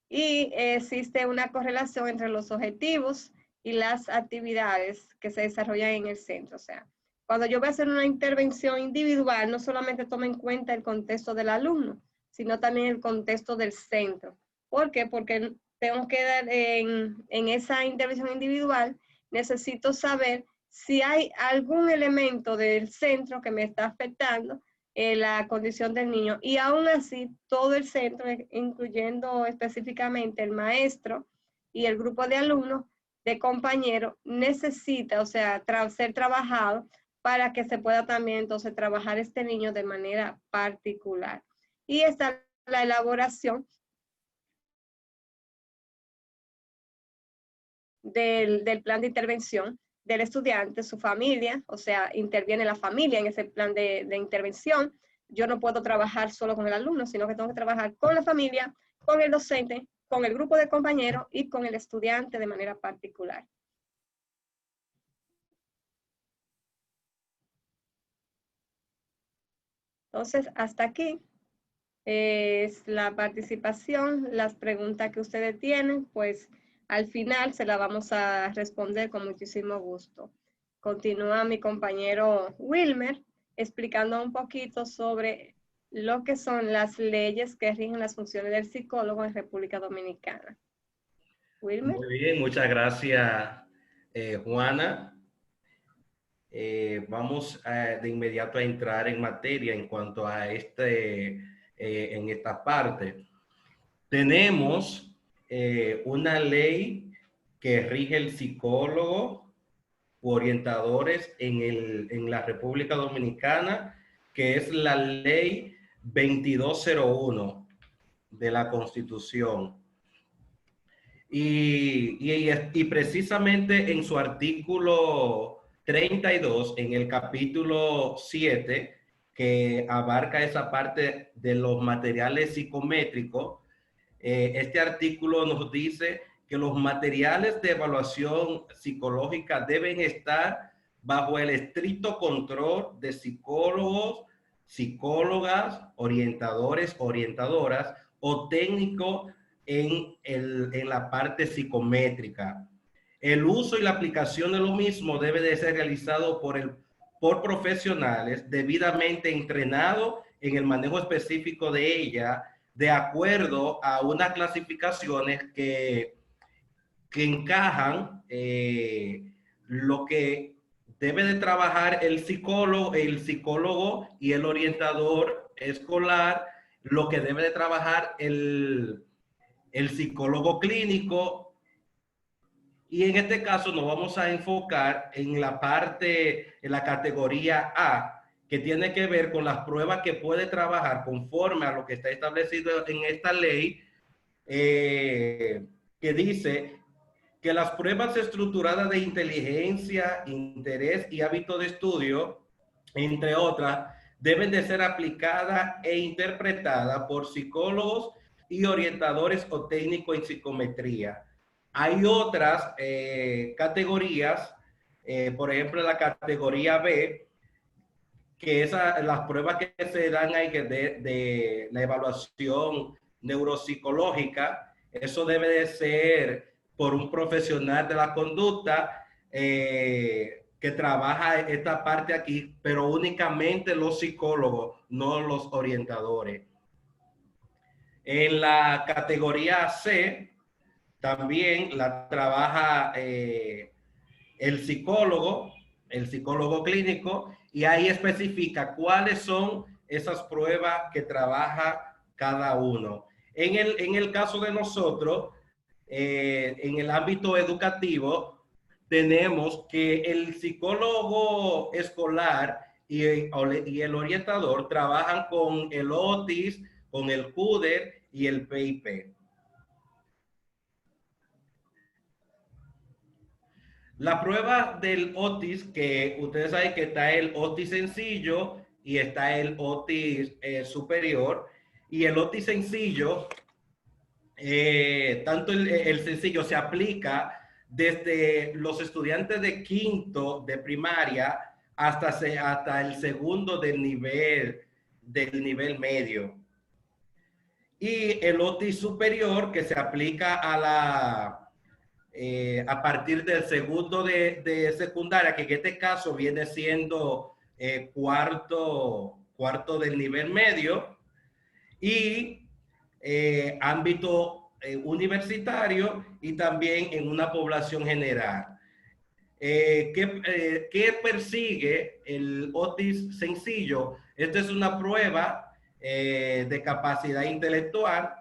y existe una correlación entre los objetivos y las actividades que se desarrollan en el centro. O sea, cuando yo voy a hacer una intervención individual, no solamente toma en cuenta el contexto del alumno, sino también el contexto del centro. ¿Por qué? Porque tengo que dar en esa intervención individual, necesito saber si hay algún elemento del centro que me está afectando la condición del niño. Y aún así, todo el centro, incluyendo específicamente el maestro y el grupo de alumnos, de compañeros, necesita, o sea, ser trabajado para que se pueda también entonces trabajar este niño de manera particular. Y está la elaboración del plan de intervención del estudiante, su familia, o sea, interviene la familia en ese plan de intervención. Yo no puedo trabajar solo con el alumno, sino que tengo que trabajar con la familia, con el docente, con el grupo de compañeros y con el estudiante de manera particular. Entonces, hasta aquí es la participación, las preguntas que ustedes tienen, pues al final se las vamos a responder con muchísimo gusto. Continúa mi compañero Wilmer explicando un poquito sobre lo que son las leyes que rigen las funciones del psicólogo en República Dominicana. Wilmer. Muy bien, muchas gracias, Juana. Vamos de inmediato a entrar en materia en cuanto a en esta parte. Tenemos una ley que rige el psicólogo u orientadores en la República Dominicana, que es la ley 2201 de la Constitución. Y precisamente en su artículo 32, en el capítulo 7, que abarca esa parte de los materiales psicométricos, este artículo nos dice que los materiales de evaluación psicológica deben estar bajo el estricto control de psicólogos, psicólogas, orientadores, orientadoras o técnicos en la parte psicométrica. El uso y la aplicación de lo mismo debe de ser realizado por profesionales debidamente entrenados en el manejo específico de ella, de acuerdo a unas clasificaciones que encajan lo que debe de trabajar el psicólogo y el orientador escolar, lo que debe de trabajar el psicólogo clínico. Y en este caso nos vamos a enfocar en en la categoría A, que tiene que ver con las pruebas que puede trabajar conforme a lo que está establecido en esta ley, que dice que las pruebas estructuradas de inteligencia, interés y hábito de estudio, entre otras, deben de ser aplicadas e interpretadas por psicólogos y orientadores o técnicos en psicometría. Hay otras categorías, por ejemplo, la categoría B, que las pruebas que se dan ahí de la evaluación neuropsicológica, eso debe de ser por un profesional de la conducta que trabaja esta parte aquí, pero únicamente los psicólogos, no los orientadores. En la categoría C, también la trabaja el psicólogo clínico, y ahí especifica cuáles son esas pruebas que trabaja cada uno. En el caso de nosotros, en el ámbito educativo, tenemos que el psicólogo escolar y el orientador trabajan con el OTIS, con el CUDER y el PIP. La prueba del OTIS, que ustedes saben que está el OTIS sencillo y está el OTIS superior. Y el OTIS sencillo, tanto el sencillo se aplica desde los estudiantes de quinto de primaria hasta el segundo del nivel del nivel medio. Y el otis superior, que se aplica a partir del segundo de secundaria, que en este caso viene siendo cuarto del nivel medio, y ámbito universitario y también en una población general. ¿Qué persigue el otis sencillo? Esta es una prueba de capacidad intelectual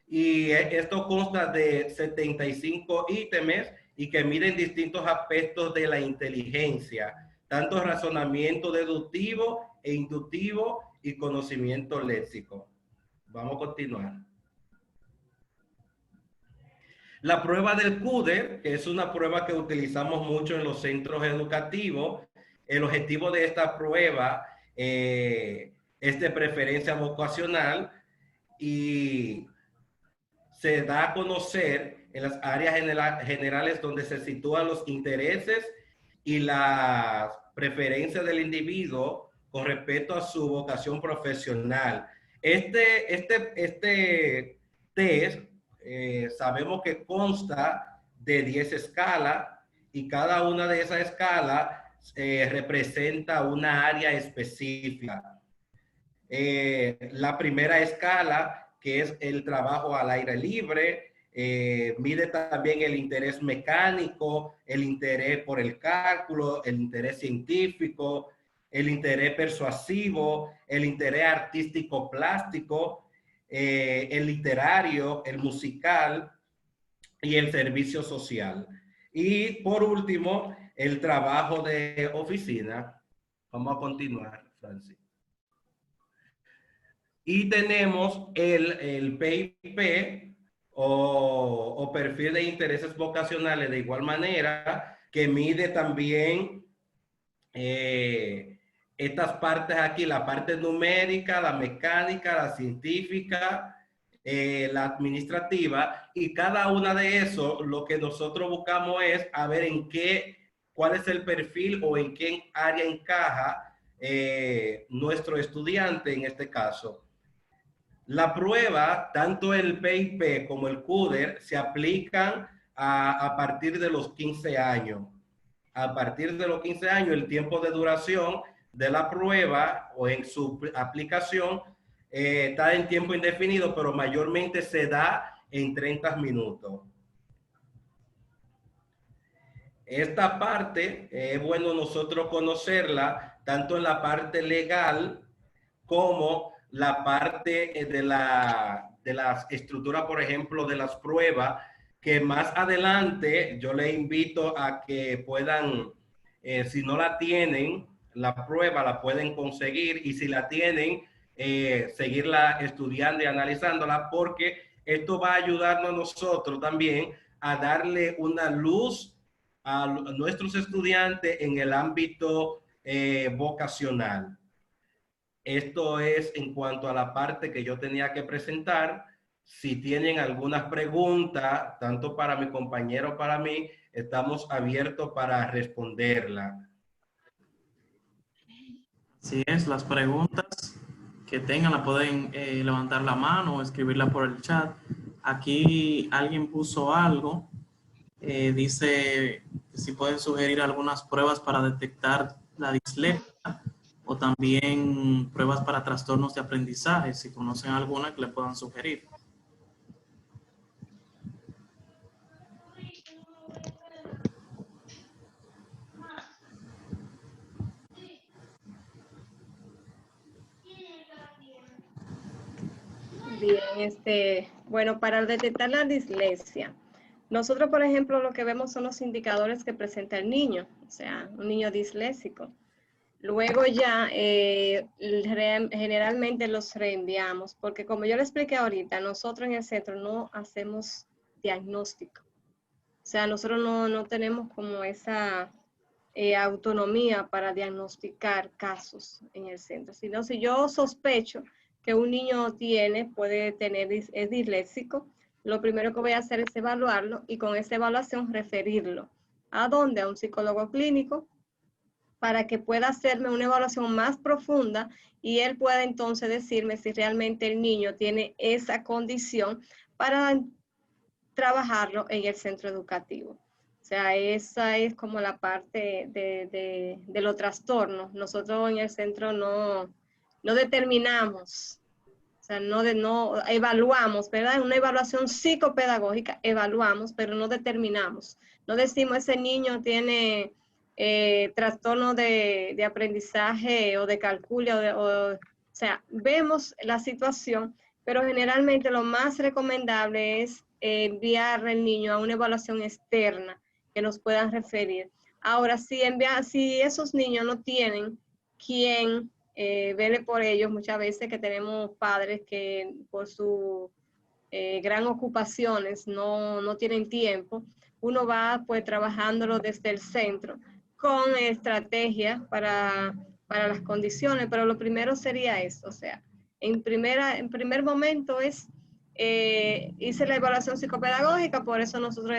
y esto consta de 75 ítems y que miden distintos aspectos de la inteligencia, tanto razonamiento deductivo e inductivo y conocimiento léxico. Vamos a continuar. La prueba del CUDER, que es una prueba que utilizamos mucho en los centros educativos. El objetivo de esta prueba es de preferencia vocacional y se da a conocer en las áreas generales donde se sitúan los intereses y las preferencias del individuo con respecto a su vocación profesional. Este test sabemos que consta de 10 escalas y cada una de esas escalas representa una área específica. La primera escala, que es el trabajo al aire libre, mide también el interés mecánico, el interés por el cálculo, el interés científico, el interés persuasivo, el interés artístico plástico, el literario, el musical y el servicio social. Y por último, el trabajo de oficina. Vamos a continuar, Francis. Y tenemos el PIP o perfil de intereses vocacionales de igual manera, que mide también estas partes aquí, la parte numérica, la mecánica, la científica, la administrativa, y cada una de esos lo que nosotros buscamos es a ver cuál es el perfil o en qué área encaja nuestro estudiante en este caso. La prueba, tanto el PIP como el CUDER, se aplican a partir de los 15 años. A partir de los 15 años, el tiempo de duración de la prueba o en su aplicación está en tiempo indefinido, pero mayormente se da en 30 minutos. Esta parte es bueno nosotros conocerla, tanto en la parte legal como la parte de las estructuras, por ejemplo, de las pruebas, que más adelante yo les invito a que puedan, si no la tienen, la prueba la pueden conseguir, y si la tienen, seguirla estudiando y analizándola, porque esto va a ayudarnos a nosotros también a darle una luz a nuestros estudiantes en el ámbito vocacional. Esto es en cuanto a la parte que yo tenía que presentar. Si tienen algunas preguntas, tanto para mi compañero o para mí, estamos abiertos para responderla. Así es, las preguntas que tengan la pueden levantar la mano o escribirla por el chat. Aquí alguien puso algo, dice si pueden sugerir algunas pruebas para detectar la dislexia o también pruebas para trastornos de aprendizaje, si conocen alguna que le puedan sugerir. Bien, bueno, para detectar la dislexia, nosotros, por ejemplo, lo que vemos son los indicadores que presenta el niño, o sea, un niño disléxico. Luego ya, generalmente los reenviamos, porque como yo le expliqué ahorita, nosotros en el centro no hacemos diagnóstico. O sea, nosotros no tenemos como esa autonomía para diagnosticar casos en el centro. Sino si yo sospecho que un niño es disléxico, lo primero que voy a hacer es evaluarlo y con esa evaluación referirlo. ¿A dónde? A un psicólogo clínico para que pueda hacerme una evaluación más profunda y él pueda entonces decirme si realmente el niño tiene esa condición para trabajarlo en el centro educativo. O sea, esa es como la parte de los trastornos. Nosotros en el centro no determinamos, o sea, no evaluamos, ¿verdad? Una evaluación psicopedagógica, evaluamos, pero no determinamos. No decimos ese niño tiene trastorno de aprendizaje o de cálculo, o sea, vemos la situación, pero generalmente lo más recomendable es enviar al niño a una evaluación externa que nos puedan referir. Ahora, si esos niños no tienen quien vele por ellos, muchas veces que tenemos padres que por su gran ocupaciones no tienen tiempo, uno va pues trabajándolo desde el centro con estrategias para las condiciones, pero lo primero sería eso, o sea, en primer momento hice la evaluación psicopedagógica, por eso nosotros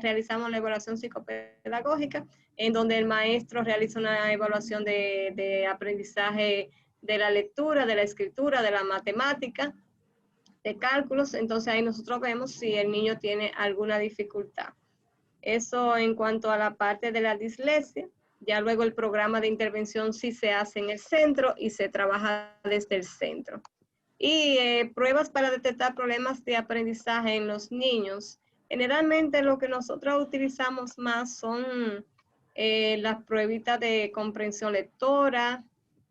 realizamos la evaluación psicopedagógica, en donde el maestro realiza una evaluación de aprendizaje de la lectura, de la escritura, de la matemática, de cálculos, entonces ahí nosotros vemos si el niño tiene alguna dificultad. Eso en cuanto a la parte de la dislexia. Ya luego el programa de intervención sí se hace en el centro y se trabaja desde el centro. Y pruebas para detectar problemas de aprendizaje en los niños. Generalmente lo que nosotros utilizamos más son las pruebitas de comprensión lectora,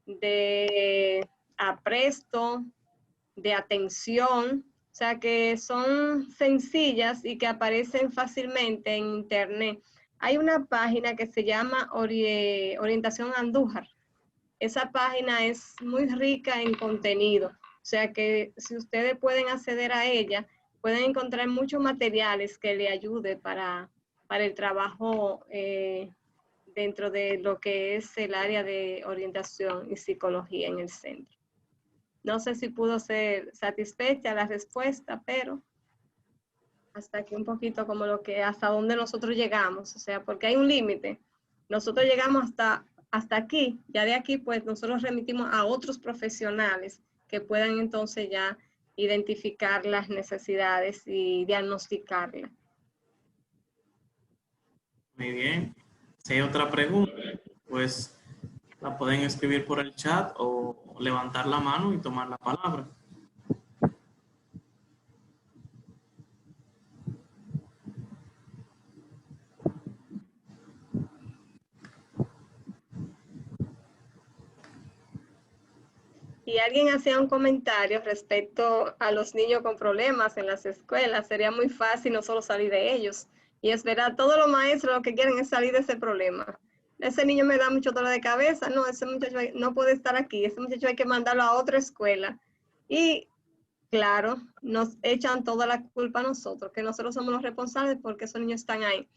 de apresto, de atención, o sea que son sencillas y que aparecen fácilmente en internet. Hay una página que se llama Orientación Andújar. Esa página es muy rica en contenido, o sea que si ustedes pueden acceder a ella, pueden encontrar muchos materiales que le ayude para el trabajo dentro de lo que es el área de orientación y psicología en el centro. No sé si pudo ser satisfecha la respuesta, pero hasta aquí un poquito como hasta donde nosotros llegamos, o sea, porque hay un límite. Nosotros llegamos hasta aquí, ya de aquí pues nosotros remitimos a otros profesionales que puedan entonces ya identificar las necesidades y diagnosticarlas. Muy bien. Si hay otra pregunta, pues la pueden escribir por el chat o levantar la mano y tomar la palabra. Si alguien hacía un comentario respecto a los niños con problemas en las escuelas, sería muy fácil no solo salir de ellos. Y es verdad, todos los maestros lo que quieren es salir de ese problema. Ese niño me da mucho dolor de cabeza, no, ese muchacho no puede estar aquí, ese muchacho hay que mandarlo a otra escuela. Y claro, nos echan toda la culpa a nosotros, que nosotros somos los responsables porque esos niños están ahí.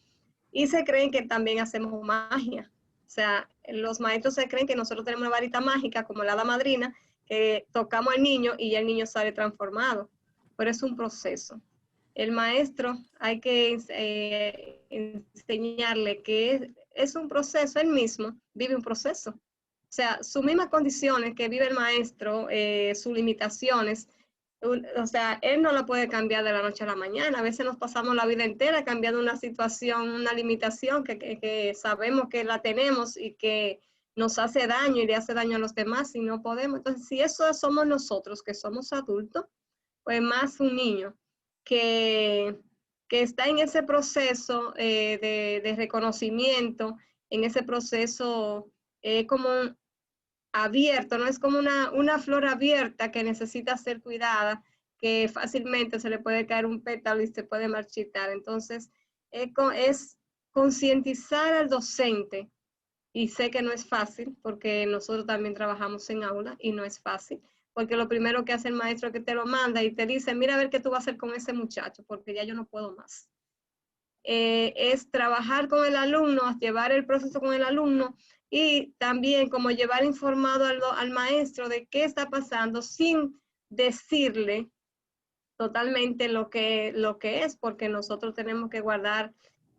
Y se creen que también hacemos magia. O sea, los maestros se creen que nosotros tenemos una varita mágica como la hada madrina, que tocamos al niño y ya el niño sale transformado. Pero es un proceso. El maestro hay que enseñarle que es un proceso, él mismo vive un proceso. O sea, sus mismas condiciones que vive el maestro, sus limitaciones, o sea, él no la puede cambiar de la noche a la mañana. A veces nos pasamos la vida entera cambiando una situación, una limitación que sabemos que la tenemos y que nos hace daño y le hace daño a los demás y no podemos. Entonces, si eso somos nosotros, que somos adultos, pues más un niño que está en ese proceso de reconocimiento, en ese proceso como abierto, no es como una flor abierta que necesita ser cuidada, que fácilmente se le puede caer un pétalo y se puede marchitar. Entonces, es concientizar al docente, y sé que no es fácil, porque nosotros también trabajamos en aula y no es fácil, porque lo primero que hace el maestro es que te lo manda y te dice, mira a ver qué tú vas a hacer con ese muchacho, porque ya yo no puedo más. Es trabajar con el alumno, llevar el proceso con el alumno y también como llevar informado al maestro de qué está pasando sin decirle totalmente lo que es, porque nosotros tenemos que guardar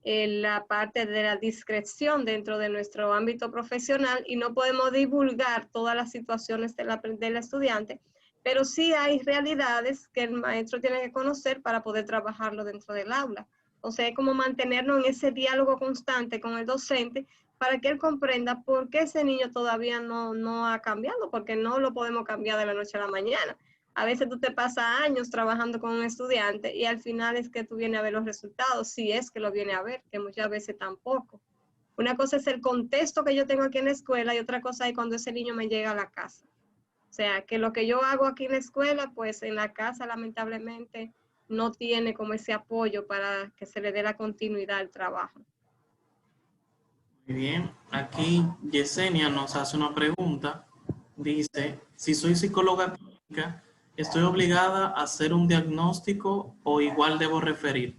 la parte de la discreción dentro de nuestro ámbito profesional y no podemos divulgar todas las situaciones del estudiante, pero sí hay realidades que el maestro tiene que conocer para poder trabajarlo dentro del aula. O sea, es como mantenernos en ese diálogo constante con el docente para que él comprenda por qué ese niño todavía no ha cambiado, porque no lo podemos cambiar de la noche a la mañana. A veces tú te pasas años trabajando con un estudiante y al final es que tú vienes a ver los resultados, si es que lo viene a ver, que muchas veces tampoco. Una cosa es el contexto que yo tengo aquí en la escuela y otra cosa es cuando ese niño me llega a la casa. O sea, que lo que yo hago aquí en la escuela, pues en la casa lamentablemente no tiene como ese apoyo para que se le dé la continuidad al trabajo. Muy bien, aquí Yesenia nos hace una pregunta. Dice, si soy psicóloga clínica, ¿estoy obligada a hacer un diagnóstico o igual debo referir?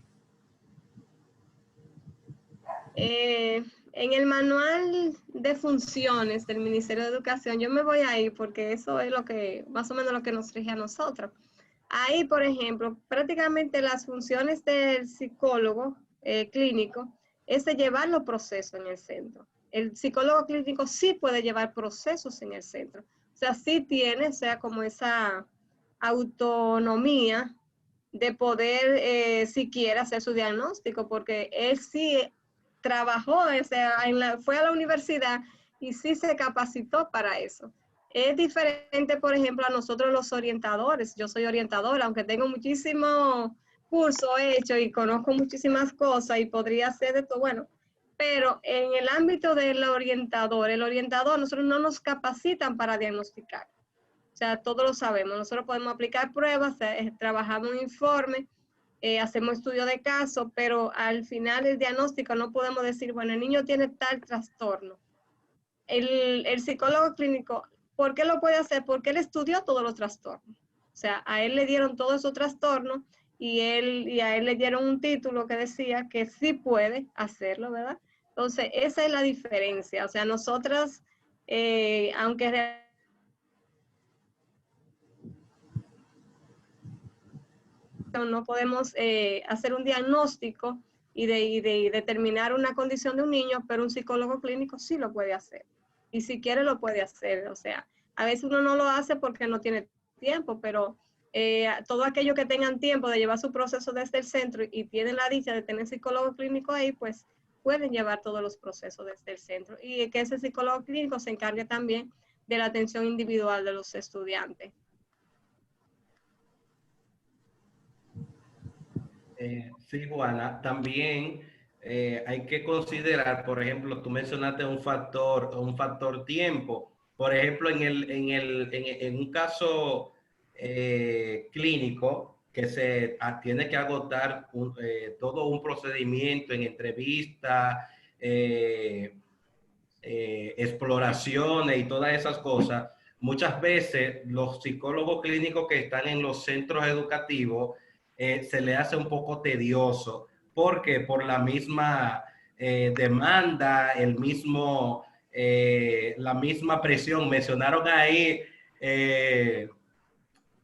En el manual de funciones del Ministerio de Educación, yo me voy ahí porque eso es lo que, más o menos lo que nos rige a nosotros. Ahí, por ejemplo, prácticamente las funciones del psicólogo clínico es de llevar los procesos en el centro. El psicólogo clínico sí puede llevar procesos en el centro. O sea, sí tiene, o sea, como esa autonomía de poder siquiera hacer su diagnóstico, porque él sí trabajó, o sea, fue a la universidad y sí se capacitó para eso. Es diferente, por ejemplo, a nosotros los orientadores. Yo soy orientadora, aunque tengo muchísimo curso hecho y conozco muchísimas cosas y podría hacer de todo, bueno, pero en el ámbito del orientador, nosotros no nos capacitan para diagnosticar. O sea, todos lo sabemos. Nosotros podemos aplicar pruebas, trabajamos un informe, hacemos estudio de caso, pero al final el diagnóstico no podemos decir, bueno, el niño tiene tal trastorno. El psicólogo clínico, ¿por qué lo puede hacer? Porque él estudió todos los trastornos. O sea, a él le dieron todos esos trastornos y a él le dieron un título que decía que sí puede hacerlo, ¿verdad? Entonces, esa es la diferencia. O sea, nosotras, aunque no podemos hacer un diagnóstico y determinar una condición de un niño, pero un psicólogo clínico sí lo puede hacer. Y si quiere lo puede hacer. O sea, a veces uno no lo hace porque no tiene tiempo, pero todo aquello que tengan tiempo de llevar su proceso desde el centro y tienen la dicha de tener psicólogo clínico ahí, pues pueden llevar todos los procesos desde el centro. Y que ese psicólogo clínico se encargue también de la atención individual de los estudiantes. Sí, Juana, también hay que considerar, por ejemplo, tú mencionaste un factor tiempo. Por ejemplo, en un caso clínico que tiene que agotar todo un procedimiento en entrevista, exploraciones y todas esas cosas, muchas veces los psicólogos clínicos que están en los centros educativos se le hace un poco tedioso, porque por la misma demanda, la misma presión. Mencionaron ahí,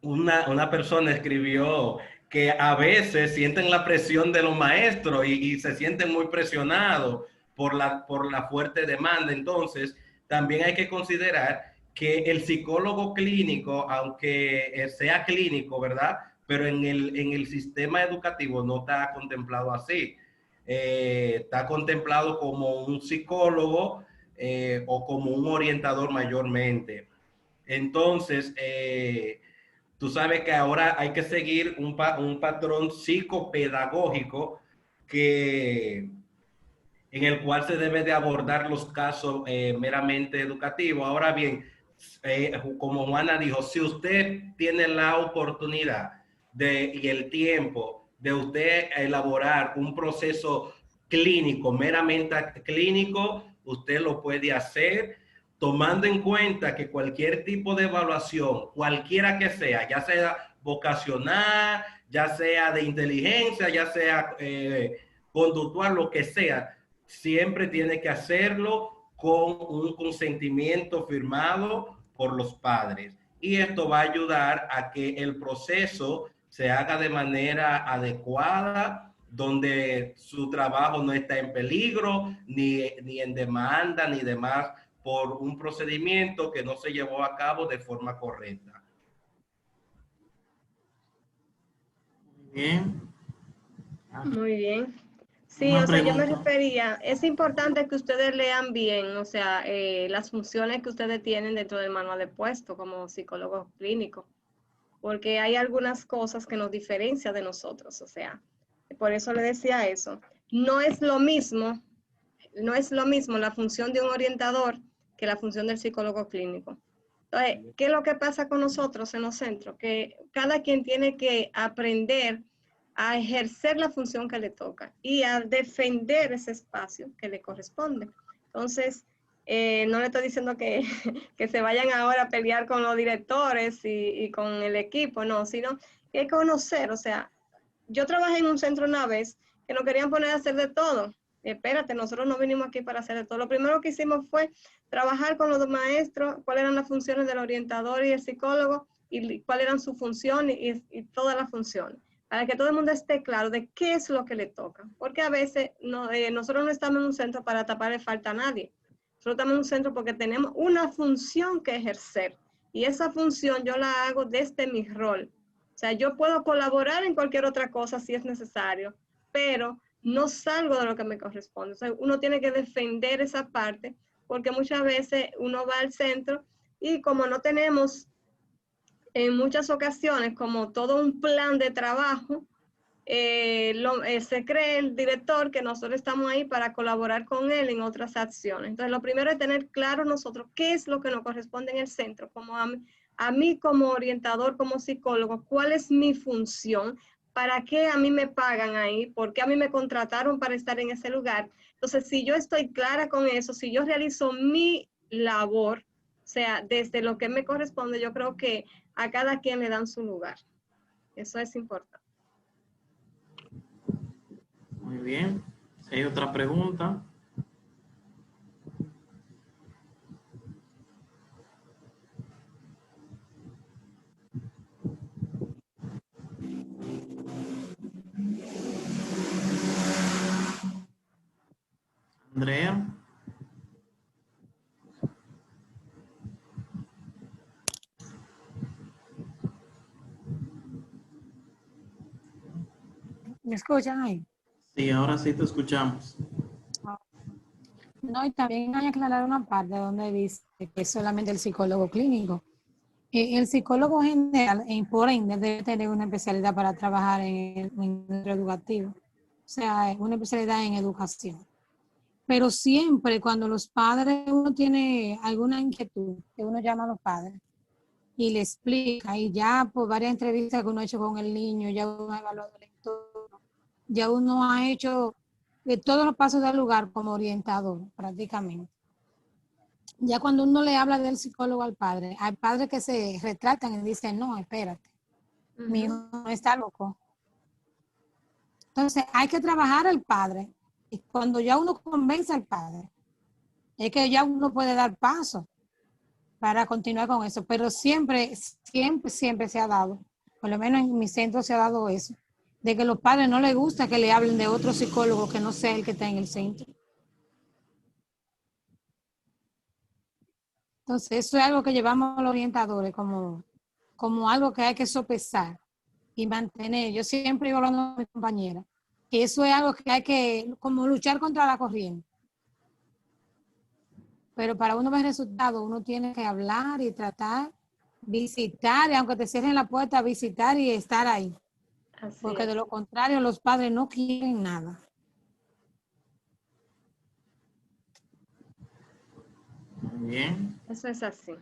una persona escribió que a veces sienten la presión de los maestros y se sienten muy presionados por la fuerte demanda. Entonces, también hay que considerar que el psicólogo clínico, aunque sea clínico, ¿verdad? Pero en el sistema educativo no está contemplado así. Está contemplado como un psicólogo o como un orientador mayormente. Entonces, tú sabes que ahora hay que seguir un patrón psicopedagógico en el cual se debe de abordar los casos meramente educativos. Ahora bien, como Juana dijo, si usted tiene la oportunidad y el tiempo de usted elaborar un proceso clínico, meramente clínico, usted lo puede hacer tomando en cuenta que cualquier tipo de evaluación, cualquiera que sea, ya sea vocacional, ya sea de inteligencia, ya sea conductual, lo que sea, siempre tiene que hacerlo con un consentimiento firmado por los padres. Y esto va a ayudar a que el proceso se haga de manera adecuada donde su trabajo no está en peligro, ni en demanda, ni demás, por un procedimiento que no se llevó a cabo de forma correcta. Bien. Muy bien. Sí, Una o sea, yo me pregunta. refería, es importante que ustedes lean bien, o sea, las funciones que ustedes tienen dentro del manual de puesto como psicólogos clínicos, porque hay algunas cosas que nos diferencian de nosotros, o sea, por eso le decía eso. No es lo mismo, no es lo mismo la función de un orientador que la función del psicólogo clínico. Entonces, ¿qué es lo que pasa con nosotros en los centros? Que cada quien tiene que aprender a ejercer la función que le toca y a defender ese espacio que le corresponde. Entonces, no le estoy diciendo que, que se vayan ahora a pelear con los directores y con el equipo, no, sino que hay que conocer, o sea, yo trabajé en un centro una vez que nos querían poner a hacer de todo. Espérate, nosotros no vinimos aquí para hacer de todo. Lo primero que hicimos fue trabajar con los dos maestros, cuáles eran las funciones del orientador y el psicólogo y cuáles eran sus funciones y todas las funciones, para que todo el mundo esté claro de qué es lo que le toca. Porque a veces nosotros no estamos en un centro para taparle falta a nadie. Nosotros estamos en un centro porque tenemos una función que ejercer. Y esa función yo la hago desde mi rol. O sea, yo puedo colaborar en cualquier otra cosa si es necesario, pero no salgo de lo que me corresponde. O sea, uno tiene que defender esa parte porque muchas veces uno va al centro y como no tenemos en muchas ocasiones como todo un plan de trabajo, se cree el director que nosotros estamos ahí para colaborar con él en otras acciones. Entonces, lo primero es tener claro nosotros qué es lo que nos corresponde en el centro, como a mí como orientador, como psicólogo, cuál es mi función, para qué a mí me pagan ahí, por qué a mí me contrataron para estar en ese lugar. Entonces, si yo estoy clara con eso, si yo realizo mi labor, o sea, desde lo que me corresponde, yo creo que a cada quien le dan su lugar. Eso es importante. Muy bien. Si hay otra pregunta. Andrea. ¿Me escuchan ahí? Sí, ahora sí te escuchamos. No, y también hay que aclarar una parte donde dice que es solamente el psicólogo clínico. El psicólogo general, por ende, debe tener una especialidad para trabajar en el centro educativo, o sea, una especialidad en educación. Pero siempre cuando los padres, uno tiene alguna inquietud, que uno llama a los padres y le explica, y ya por varias entrevistas que uno ha hecho con el niño, ya uno ha evaluado el entorno, ya uno ha hecho de todos los pasos del lugar como orientador prácticamente. Ya cuando uno le habla del psicólogo al padre, hay padres que se retratan y dicen, no, espérate, mi hijo no está loco. Entonces hay que trabajar al padre y cuando ya uno convence al padre, es que ya uno puede dar paso para continuar con eso, pero siempre se ha dado, por lo menos en mi centro se ha dado eso, de que a los padres no les gusta que le hablen de otro psicólogo que no sea el que está en el centro. Entonces, eso es algo que llevamos los orientadores como algo que hay que sopesar y mantener. Yo siempre iba hablando con mi compañera, que eso es algo que hay que, como luchar contra la corriente. Pero para uno ver resultados, uno tiene que hablar y tratar, visitar, y aunque te cierren la puerta, visitar y estar ahí. Así Porque es. de lo contrario, los padres no quieren nada. Muy bien. Eso es así.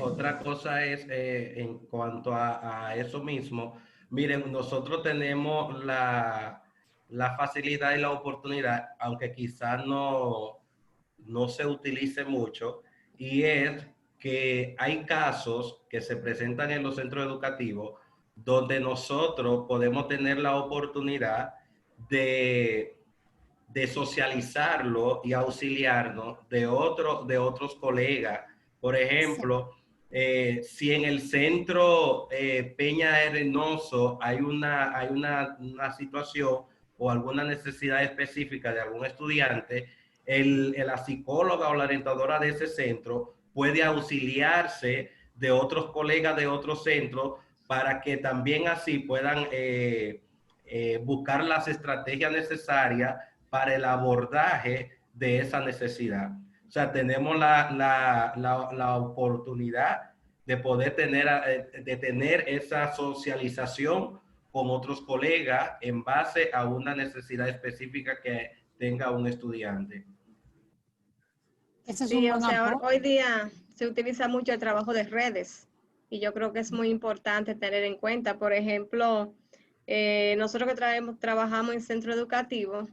Otra cosa es en cuanto a eso mismo. Miren, nosotros tenemos la facilidad y la oportunidad, aunque quizás no se utilice mucho, y es que hay casos que se presentan en los centros educativos donde nosotros podemos tener la oportunidad de socializarlo y auxiliarnos de otros colegas. Por ejemplo, Si en el centro Peña Hermoso hay una situación o alguna necesidad específica de algún estudiante, la psicóloga o la orientadora de ese centro puede auxiliarse de otros colegas de otros centros para que también así puedan buscar las estrategias necesarias para el abordaje de esa necesidad. O sea, tenemos la oportunidad de poder tener esa socialización con otros colegas en base a una necesidad específica que tenga un estudiante. Ese es Sí, un o buen sea, aporte. hoy día se utiliza mucho el trabajo de redes y yo creo que es muy importante tener en cuenta. Por ejemplo, nosotros que trabajamos en centro educativo,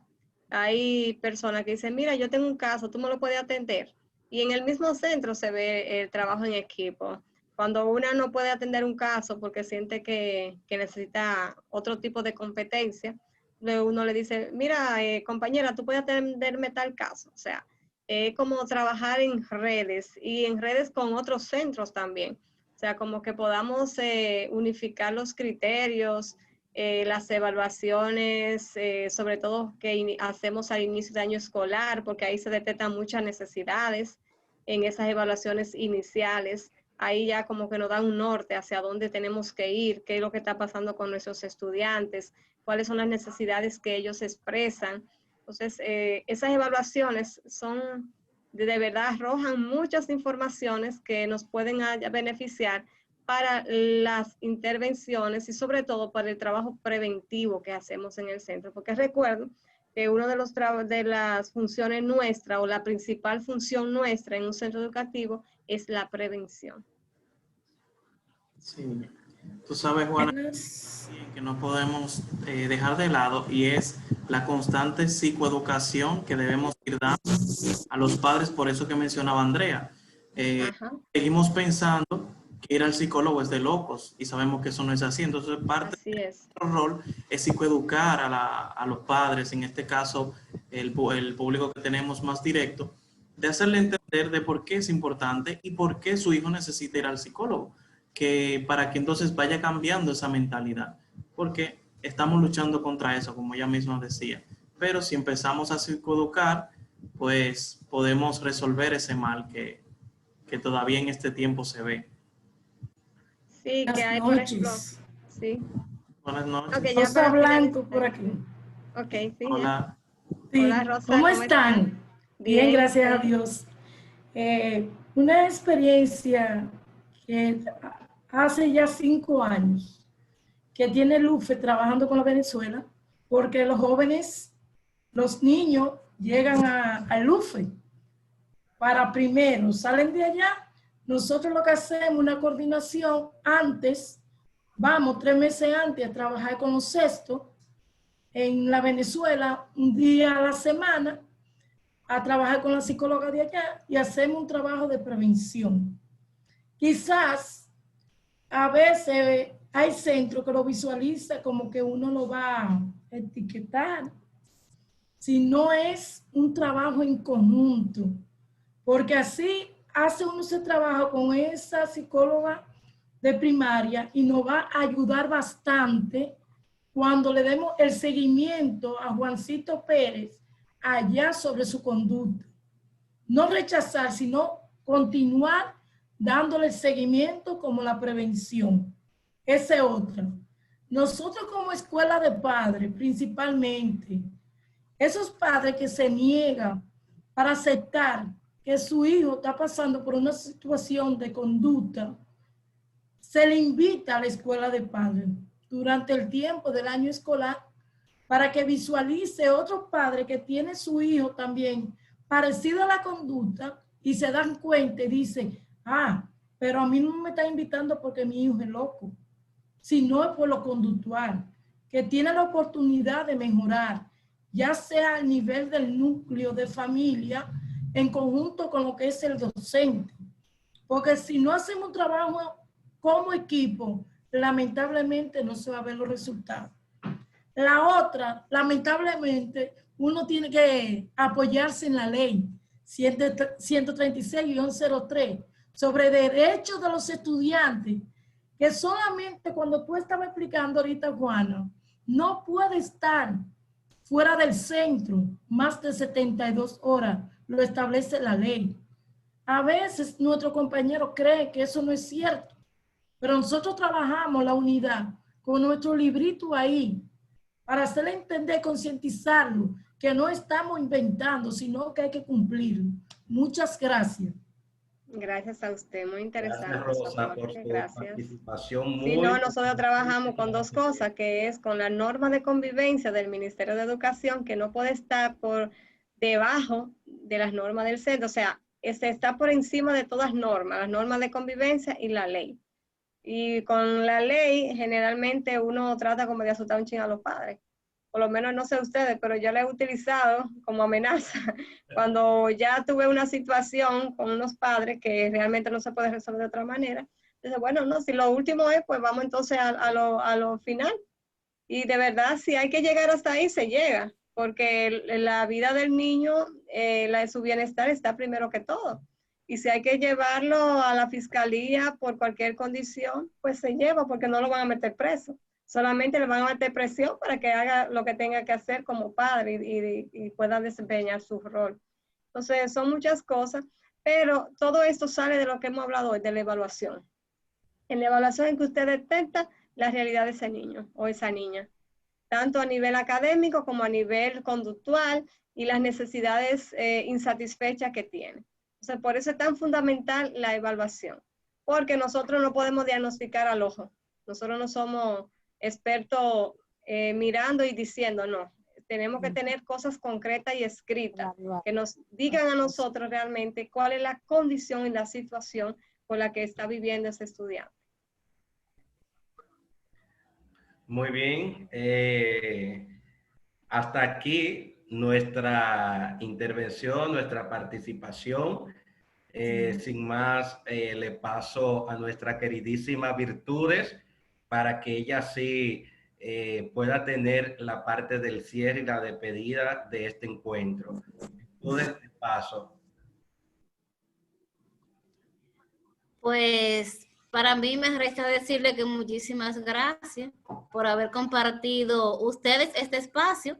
hay personas que dicen, mira, yo tengo un caso, tú me lo puedes atender. Y en el mismo centro se ve el trabajo en equipo. Cuando una no puede atender un caso porque siente que necesita otro tipo de competencia, luego uno le dice, mira, compañera, tú puedes atenderme tal caso. O sea, como trabajar en redes y en redes con otros centros también. O sea, como que podamos unificar los criterios, las evaluaciones, sobre todo que hacemos al inicio de año escolar, porque ahí se detectan muchas necesidades en esas evaluaciones iniciales. Ahí ya como que nos da un norte hacia dónde tenemos que ir, qué es lo que está pasando con nuestros estudiantes, cuáles son las necesidades que ellos expresan. Entonces, esas evaluaciones son, de verdad, arrojan muchas informaciones que nos pueden beneficiar para las intervenciones y sobre todo para el trabajo preventivo que hacemos en el centro. Porque recuerdo que uno de las funciones nuestras o la principal función nuestra en un centro educativo es la prevención. Sí. Tú sabes, Juana, que no podemos dejar de lado y es la constante psicoeducación que debemos ir dando a los padres, por eso que mencionaba Andrea. Seguimos pensando que ir al psicólogo es de locos y sabemos que eso no es así. Entonces, parte de nuestro rol es psicoeducar a los padres, en este caso el público que tenemos más directo, de hacerle entender de por qué es importante y por qué su hijo necesita ir al psicólogo, que para que entonces vaya cambiando esa mentalidad, porque estamos luchando contra eso, como ella misma decía. Pero si empezamos a psicoeducar, pues podemos resolver ese mal que todavía en este tiempo se ve. Sí, que hay, por ejemplo, sí. Buenas noches. Okay, Rosa Blanco por aquí. Ok, sí. Hola. Sí. Hola, Rosa. ¿Cómo están? Bien, gracias a Dios. Una experiencia que hace ya 5 años que tiene Lufe trabajando con la Venezuela, porque los jóvenes, los niños llegan a Lufe para primero, salen de allá, nosotros lo que hacemos una coordinación antes, vamos 3 meses antes a trabajar con los sextos en la Venezuela, un día a la semana, a trabajar con la psicóloga de allá y hacemos un trabajo de prevención. Quizás a veces hay centros que lo visualiza como que uno lo va a etiquetar, si no es un trabajo en conjunto, porque así hace uno ese trabajo con esa psicóloga de primaria y nos va a ayudar bastante cuando le demos el seguimiento a Juancito Pérez allá sobre su conducta. No rechazar, sino continuar dándole el seguimiento como la prevención. Ese otro. Nosotros como escuela de padres, principalmente, esos padres que se niegan para aceptar que su hijo está pasando por una situación de conducta, se le invita a la escuela de padres durante el tiempo del año escolar para que visualice otro padre que tiene su hijo también parecido a la conducta y se dan cuenta y dicen, pero a mí no me está invitando porque mi hijo es loco, sino es por lo conductual, que tiene la oportunidad de mejorar, ya sea a nivel del núcleo de familia, en conjunto con lo que es el docente. Porque si no hacemos un trabajo como equipo, lamentablemente no se va a ver los resultados. La otra, lamentablemente, uno tiene que apoyarse en la ley 136-03, sobre derechos de los estudiantes, que solamente cuando tú estabas explicando ahorita, Juana, no puede estar fuera del centro más de 72 horas, lo establece la ley. A veces nuestro compañero cree que eso no es cierto, pero nosotros trabajamos la unidad con nuestro librito ahí para hacerle entender, concientizarlo, que no estamos inventando, sino que hay que cumplirlo. Muchas gracias. Gracias a usted, muy interesante. Gracias, Rosa, por su Gracias. participación. Sí, no, nosotros trabajamos con dos cosas, que es con la norma de convivencia del Ministerio de Educación, que no puede estar por debajo de las normas del centro, o sea, está por encima de todas normas, las normas de convivencia y la ley. Y con la ley, generalmente uno trata como de asustar un chingo a los padres. Por lo menos no sé ustedes, pero yo la he utilizado como amenaza cuando ya tuve una situación con unos padres que realmente no se puede resolver de otra manera. Entonces, bueno, no, si lo último es, pues vamos entonces a lo final. Y de verdad, si hay que llegar hasta ahí, se llega, porque la vida del niño, la de su bienestar está primero que todo. Y si hay que llevarlo a la fiscalía por cualquier condición, pues se lleva, porque no lo van a meter preso. Solamente le van a meter presión para que haga lo que tenga que hacer como padre y pueda desempeñar su rol. Entonces, son muchas cosas, pero todo esto sale de lo que hemos hablado hoy, de la evaluación. En la evaluación en que usted detecta la realidad de ese niño o esa niña, tanto a nivel académico como a nivel conductual y las necesidades insatisfechas que tiene. Entonces, por eso es tan fundamental la evaluación, porque nosotros no podemos diagnosticar al ojo. Nosotros no somos expertos mirando y diciendo, no. Tenemos que tener cosas concretas y escritas que nos digan a nosotros realmente cuál es la condición y la situación con la que está viviendo ese estudiante. Muy bien. Hasta aquí nuestra intervención, nuestra participación. Sin más, le paso a nuestra queridísima Virtudes para que ella sí pueda tener la parte del cierre y la despedida de este encuentro. Virtudes, te paso. Pues para mí me resta decirle que muchísimas gracias por haber compartido ustedes este espacio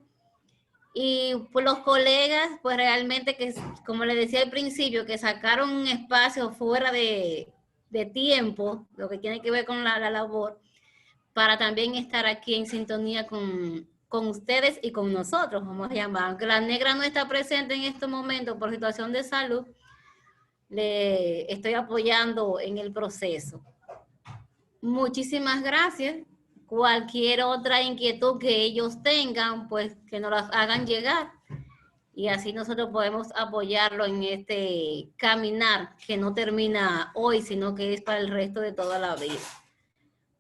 y por los colegas, pues realmente que, como les decía al principio, que sacaron un espacio fuera de tiempo, lo que tiene que ver con la labor, para también estar aquí en sintonía con ustedes y con nosotros, vamos a llamar. Aunque la negra no está presente en estos momentos por situación de salud, le estoy apoyando en el proceso. Muchísimas gracias. Cualquier otra inquietud que ellos tengan, pues que nos las hagan llegar. Y así nosotros podemos apoyarlo en este caminar que no termina hoy, sino que es para el resto de toda la vida.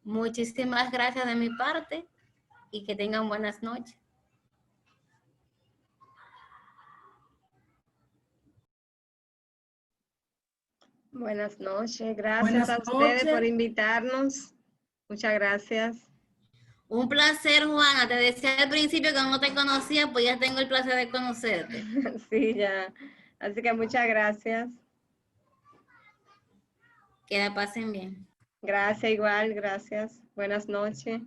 Muchísimas gracias de mi parte y que tengan buenas noches. Buenas noches, gracias a ustedes por invitarnos. Muchas gracias. Un placer, Juana. Te decía al principio que no te conocía, pues ya tengo el placer de conocerte. Sí, ya. Así que muchas gracias. Que la pasen bien. Gracias, igual, gracias. Buenas noches.